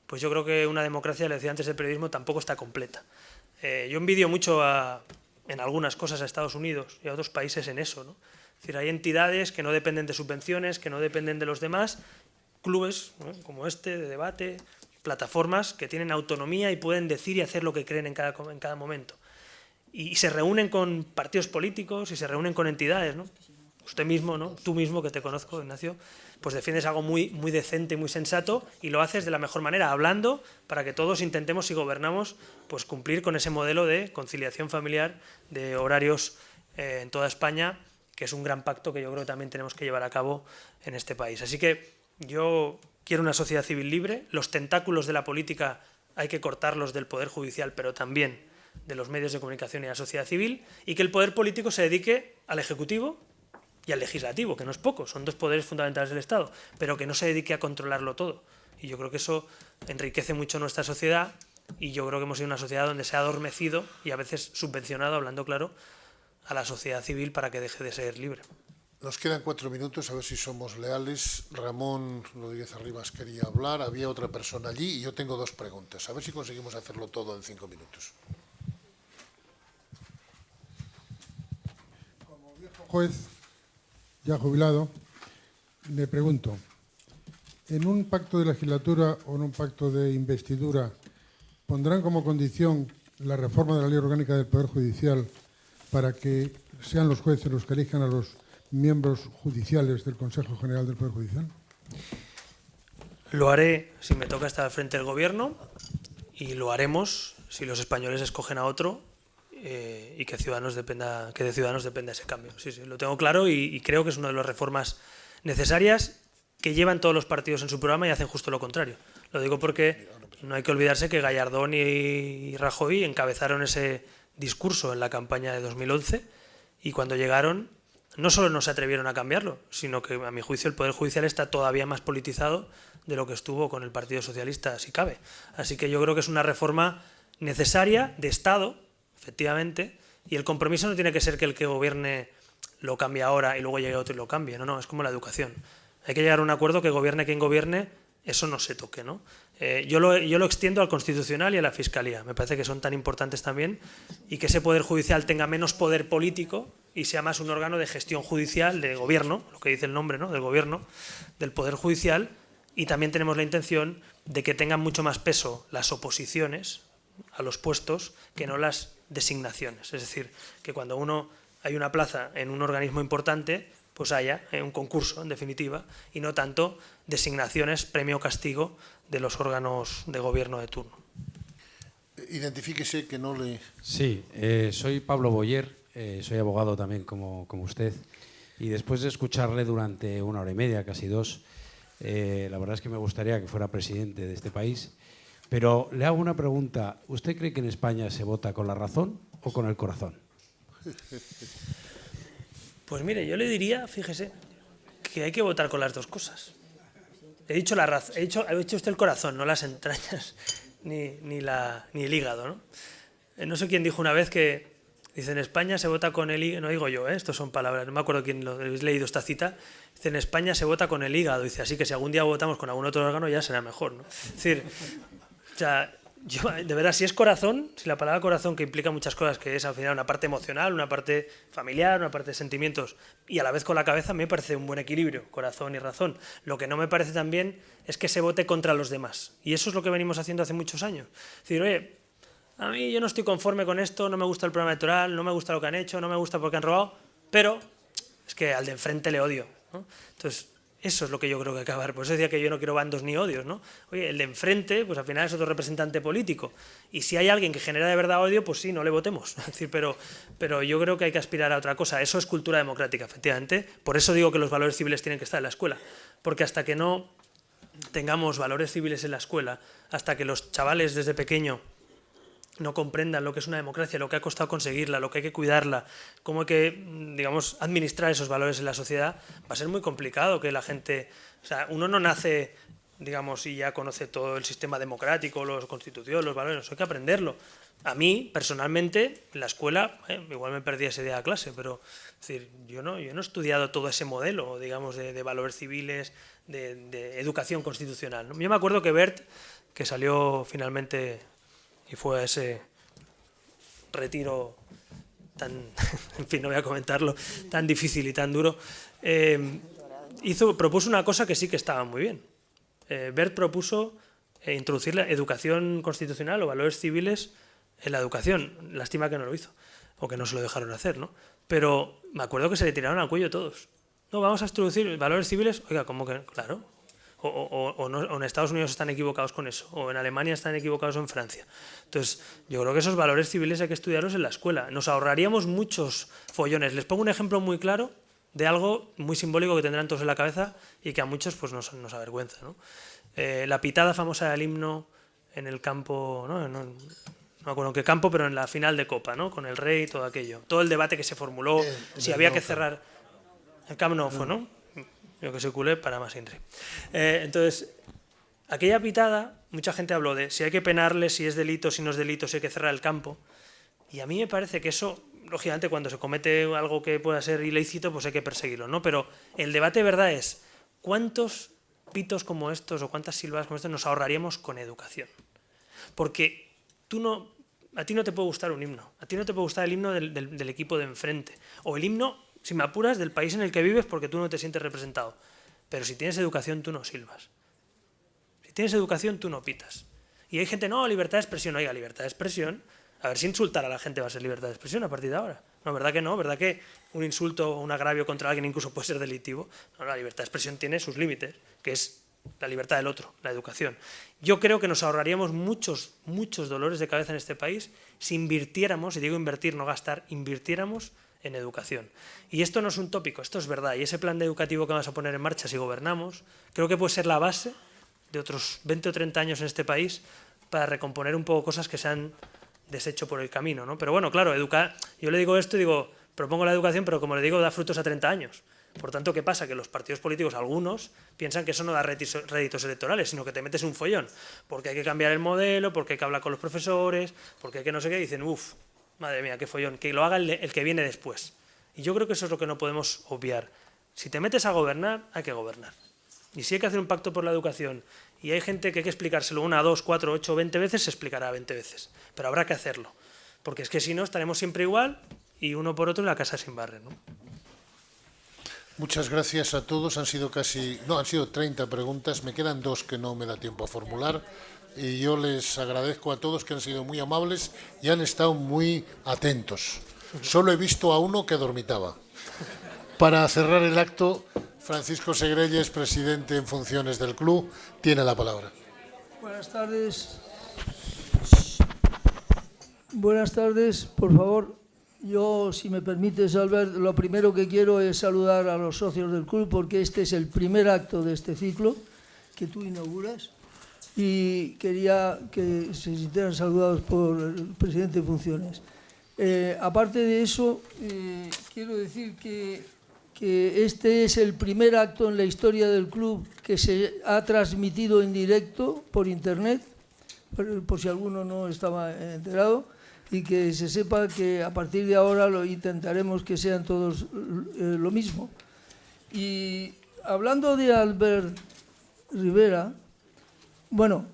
pues yo creo que una democracia, le decía antes del periodismo, tampoco está completa. Yo envidio mucho en algunas cosas a Estados Unidos y a otros países en eso, ¿no? Es decir, hay entidades que no dependen de subvenciones, que no dependen de los demás, clubes, ¿no?, como este, de debate, plataformas que tienen autonomía y pueden decir y hacer lo que creen en cada momento. Y se reúnen con partidos políticos y se reúnen con entidades, ¿no? Usted mismo, ¿no?, tú mismo, que te conozco, Ignacio, pues defiendes algo muy, muy decente y muy sensato, y lo haces de la mejor manera, hablando, para que todos intentemos, si gobernamos, pues cumplir con ese modelo de conciliación familiar, de horarios en toda España, que es un gran pacto que yo creo que también tenemos que llevar a cabo en este país. Así que yo quiero una sociedad civil libre. Los tentáculos de la política hay que cortarlos del Poder Judicial, pero también de los medios de comunicación y la sociedad civil, y que el poder político se dedique al Ejecutivo y al Legislativo, que no es poco, son dos poderes fundamentales del Estado, pero que no se dedique a controlarlo todo. Y yo creo que eso enriquece mucho nuestra sociedad, y yo creo que hemos sido una sociedad donde se ha adormecido y a veces subvencionado, hablando claro, a la sociedad civil para que deje de ser libre. Nos quedan 4 minutos, a ver si somos leales. Ramón Rodríguez Arribas quería hablar, había otra persona allí y yo tengo 2 preguntas. A ver si conseguimos hacerlo todo en 5 minutos. Como viejo juez, ya jubilado, le pregunto, ¿en un pacto de legislatura o en un pacto de investidura pondrán como condición la reforma de la Ley Orgánica del Poder Judicial para que sean los jueces los que elijan a los miembros judiciales del Consejo General del Poder Judicial? Lo haré si me toca estar al frente del Gobierno, y lo haremos si los españoles escogen a otro, y que de Ciudadanos dependa ese cambio. Sí, lo tengo claro, y creo que es una de las reformas necesarias que llevan todos los partidos en su programa y hacen justo lo contrario. Lo digo porque no hay que olvidarse que Gallardón y Rajoy encabezaron ese discurso en la campaña de 2011, y cuando llegaron no solo no se atrevieron a cambiarlo, sino que, a mi juicio, el Poder Judicial está todavía más politizado de lo que estuvo con el Partido Socialista, si cabe. Así que yo creo que es una reforma necesaria de Estado, efectivamente, y el compromiso no tiene que ser que el que gobierne lo cambie ahora y luego llegue otro y lo cambie. No, es como la educación. Hay que llegar a un acuerdo que gobierne quien gobierne, eso no se toque, ¿no? Yo lo extiendo al Constitucional y a la Fiscalía. Me parece que son tan importantes también, y que ese Poder Judicial tenga menos poder político y sea más un órgano de gestión judicial, de gobierno, lo que dice el nombre, ¿no?, del gobierno, del Poder Judicial. Y también tenemos la intención de que tengan mucho más peso las oposiciones a los puestos que no las designaciones. Es decir, que cuando hay una plaza en un organismo importante, pues haya un concurso, en definitiva, y no tanto designaciones, premio o castigo de los órganos de gobierno de turno. Identifíquese, que no le... Sí, soy Pablo Boyer, soy abogado también como usted, y después de escucharle durante 1 hora y media, casi 2, la verdad es que me gustaría que fuera presidente de este país, pero le hago una pregunta. ¿Usted cree que en España se vota con la razón o con el corazón? Pues mire, yo le diría, fíjese, que hay que votar con las dos cosas. He dicho usted el corazón, no las entrañas, ni el hígado, ¿no? No sé quién dijo una vez que, dice, en España se vota con el hígado, no digo yo, estos son palabras, no me acuerdo quién lo habéis leído esta cita, dice, en España se vota con el hígado, dice, así que si algún día votamos con algún otro órgano ya será mejor, ¿no? Es decir, o sea, yo, de verdad, si es corazón, si la palabra corazón, que implica muchas cosas, que es al final una parte emocional, una parte familiar, una parte de sentimientos, y a la vez con la cabeza, me parece un buen equilibrio, corazón y razón. Lo que no me parece también es que se vote contra los demás, y eso es lo que venimos haciendo hace muchos años. Es decir, oye, a mí yo no estoy conforme con esto, no me gusta el programa electoral, no me gusta lo que han hecho, no me gusta porque han robado, pero es que al de enfrente le odio, ¿no? Entonces, eso es lo que yo creo que hay que acabar. Por eso decía que yo no quiero bandos ni odios, ¿no? Oye, el de enfrente, pues al final es otro representante político. Y si hay alguien que genera de verdad odio, pues sí, no le votemos. Es decir, pero yo creo que hay que aspirar a otra cosa. Eso es cultura democrática, efectivamente. Por eso digo que los valores civiles tienen que estar en la escuela. Porque hasta que no tengamos valores civiles en la escuela, hasta que los chavales desde pequeño no comprendan lo que es una democracia, lo que ha costado conseguirla, lo que hay que cuidarla, cómo hay que, digamos, administrar esos valores en la sociedad, va a ser muy complicado que la gente... O sea, uno no nace digamos, y ya conoce todo el sistema democrático, la Constitución, los valores, eso hay que aprenderlo. A mí, personalmente, en la escuela, igual me perdí ese día de clase, pero es decir, yo no he estudiado todo ese modelo, digamos, de valores civiles, de educación constitucional, ¿no? Yo me acuerdo que Bert, que salió finalmente y fue a ese retiro tan, en fin, no voy a comentarlo, tan difícil y tan duro, propuso una cosa que sí que estaba muy bien. Bert propuso introducir la educación constitucional o valores civiles en la educación. Lástima que no lo hizo, o que no se lo dejaron hacer, ¿no? Pero me acuerdo que se le tiraron al cuello todos. No, vamos a introducir valores civiles. Oiga, ¿cómo que? Claro. O en Estados Unidos están equivocados con eso, o en Alemania están equivocados, o en Francia. Entonces, yo creo que esos valores civiles hay que estudiarlos en la escuela. Nos ahorraríamos muchos follones. Les pongo un ejemplo muy claro de algo muy simbólico que tendrán todos en la cabeza y que a muchos pues, nos avergüenza, ¿no? La pitada famosa del himno en el campo, no me acuerdo en qué campo, pero en la final de Copa, ¿no? Con el rey y todo aquello. Todo el debate que se formuló, si había que cerrar... El Camp Nou fue, ¿no? Yo que soy culé, para más Inri. Entonces, aquella pitada, mucha gente habló de si hay que penarle, si es delito, si no es delito, si hay que cerrar el campo. Y a mí me parece que eso, lógicamente, cuando se comete algo que pueda ser ilícito, pues hay que perseguirlo, ¿no? Pero el debate de verdad es, ¿cuántos pitos como estos o cuántas silbadas como estas nos ahorraríamos con educación? Porque a ti no te puede gustar un himno, a ti no te puede gustar el himno del equipo de enfrente, o el himno, si me apuras, del país en el que vives porque tú no te sientes representado. Pero si tienes educación, tú no silbas. Si tienes educación, tú no pitas. Y hay gente, no, libertad de expresión. Oiga, libertad de expresión, a ver si insultar a la gente va a ser libertad de expresión a partir de ahora. No, ¿verdad que no? ¿Verdad que un insulto o un agravio contra alguien incluso puede ser delictivo? No, la libertad de expresión tiene sus límites, que es la libertad del otro, la educación. Yo creo que nos ahorraríamos muchos dolores de cabeza en este país si invirtiéramos, y digo invertir, no gastar, invirtiéramos en educación. Y esto no es un tópico, esto es verdad. Y ese plan educativo que vamos a poner en marcha si gobernamos, creo que puede ser la base de otros 20 o 30 años en este país para recomponer un poco cosas que se han deshecho por el camino, ¿no? Pero bueno, claro, educar, yo le digo esto y digo, propongo la educación, pero como le digo, da frutos a 30 años. Por tanto, ¿qué pasa? Que los partidos políticos, algunos, piensan que eso no da réditos electorales, sino que te metes un follón, porque hay que cambiar el modelo, porque hay que hablar con los profesores, porque hay que no sé qué, y dicen, uff, madre mía, qué follón, que lo haga el que viene después. Y yo creo que eso es lo que no podemos obviar. Si te metes a gobernar, hay que gobernar. Y si hay que hacer un pacto por la educación y hay gente que hay que explicárselo 1, 2, 4, 8, 20 veces, se explicará 20 veces. Pero habrá que hacerlo. Porque es que si no, estaremos siempre igual y uno por otro en la casa sin barrer, ¿no? Muchas gracias a todos. Han sido 30 preguntas. Me quedan 2 que no me da tiempo a formular. Y yo les agradezco a todos que han sido muy amables y han estado muy atentos. Solo he visto a uno que dormitaba. Para cerrar el acto, Francisco Segrelles, presidente en funciones del club, tiene la palabra. Buenas tardes. Buenas tardes, por favor. Yo, si me permites, Albert, lo primero que quiero es saludar a los socios del club porque este es el primer acto de este ciclo que tú inauguras y quería que se sintieran saludados por el presidente en funciones. Aparte de eso, quiero decir que este es el primer acto en la historia del club que se ha transmitido en directo por internet, por si alguno no estaba enterado, y que se sepa que a partir de ahora lo intentaremos que sean todos lo mismo. Y hablando de Albert Rivera, bueno,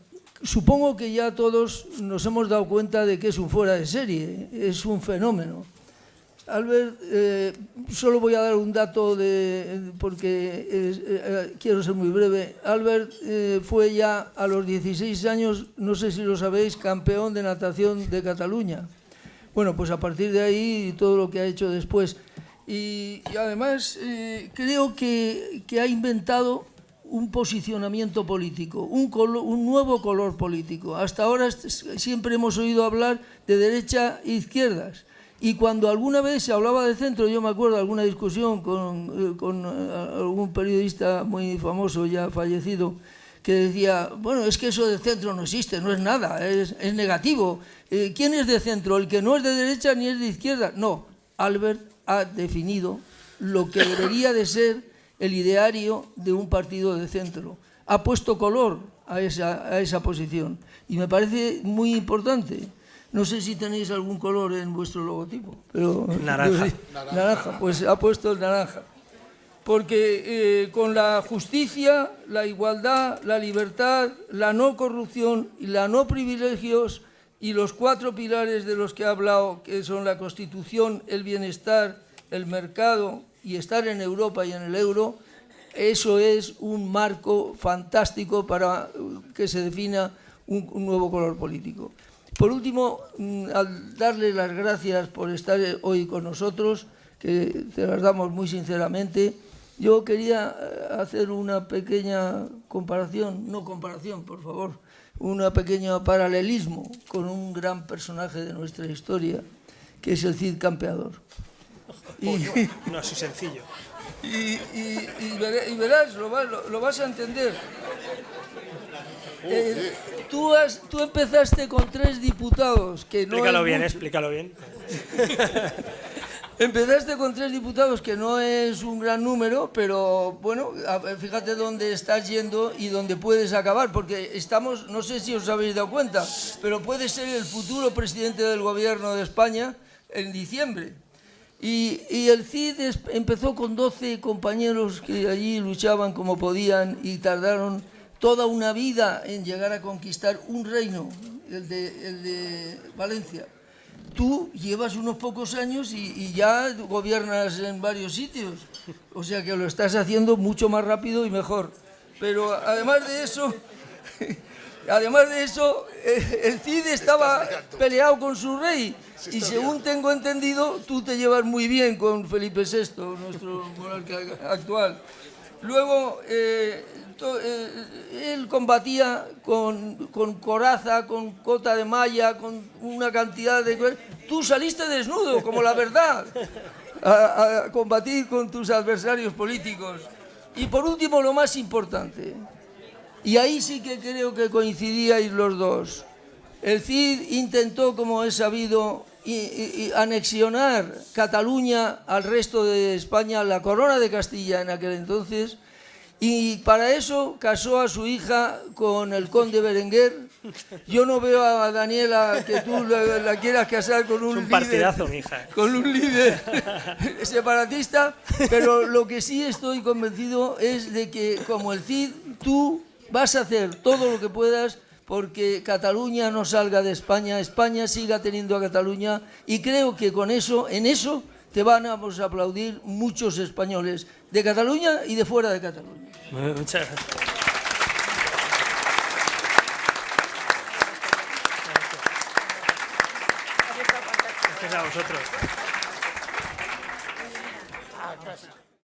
supongo que ya todos nos hemos dado cuenta de que es un fuera de serie, es un fenómeno. Albert, solo voy a dar un dato porque quiero ser muy breve. Albert fue ya a los 16 años, no sé si lo sabéis, campeón de natación de Cataluña. Bueno, pues a partir de ahí todo lo que ha hecho después. Y además creo que ha inventado un posicionamiento político, un nuevo color político. Hasta ahora siempre hemos oído hablar de derecha e izquierdas. Y cuando alguna vez se hablaba de centro, yo me acuerdo de alguna discusión con algún periodista muy famoso ya fallecido, que decía, bueno, es que eso de centro no existe, no es nada, es negativo. ¿Quién es de centro? ¿El que no es de derecha ni es de izquierda? No, Albert ha definido lo que debería de ser el ideario de un partido de centro. ha puesto color a esa posición. Y me parece muy importante. No sé si tenéis algún color en vuestro logotipo, pero... Naranja. Naranja, pues ha puesto el naranja. Porque con la justicia, la igualdad, la libertad, la no corrupción y la no privilegios y los 4 pilares de los que he hablado, que son la Constitución, el bienestar, el mercado y estar en Europa y en el euro, eso es un marco fantástico para que se defina un nuevo color político. Por último, al darle las gracias por estar hoy con nosotros, que te las damos muy sinceramente, yo quería hacer una pequeña comparación, no comparación, por favor, un pequeño paralelismo con un gran personaje de nuestra historia, que es el Cid Campeador. No, así sencillo. Y verás, lo vas a entender. Tú empezaste con 3 diputados, que no Explícalo bien. Empezaste con 3 diputados, que no es un gran número, pero bueno, fíjate dónde estás yendo y dónde puedes acabar, porque estamos, no sé si os habéis dado cuenta, pero puedes ser el futuro presidente del gobierno de España en diciembre. Y el CID empezó con 12 compañeros que allí luchaban como podían y tardaron toda una vida en llegar a conquistar un reino, el de Valencia. Tú llevas unos pocos años y ya gobiernas en varios sitios, o sea que lo estás haciendo mucho más rápido y mejor. Pero además de eso, el Cid estaba peleado con su rey y según tengo entendido, tú te llevas muy bien con Felipe VI, nuestro monarca actual. Luego, él combatía con coraza, con cota de malla, con una cantidad de... Tú saliste desnudo, como la verdad, a combatir con tus adversarios políticos. Y por último, lo más importante, y ahí sí que creo que coincidíais los dos, el Cid intentó, como he sabido, anexionar Cataluña al resto de España, la corona de Castilla en aquel entonces, y para eso casó a su hija con el conde Berenguer. Yo no veo a Daniela que tú la quieras casar con un líder, partidazo, mi hija. Con un líder separatista, pero lo que sí estoy convencido es de que, como el Cid, tú vas a hacer todo lo que puedas porque Cataluña no salga de España, España siga teniendo a Cataluña, y creo que con eso, en eso, te van a aplaudir muchos españoles, de Cataluña y de fuera de Cataluña. Muchas gracias. Gracias a vosotros.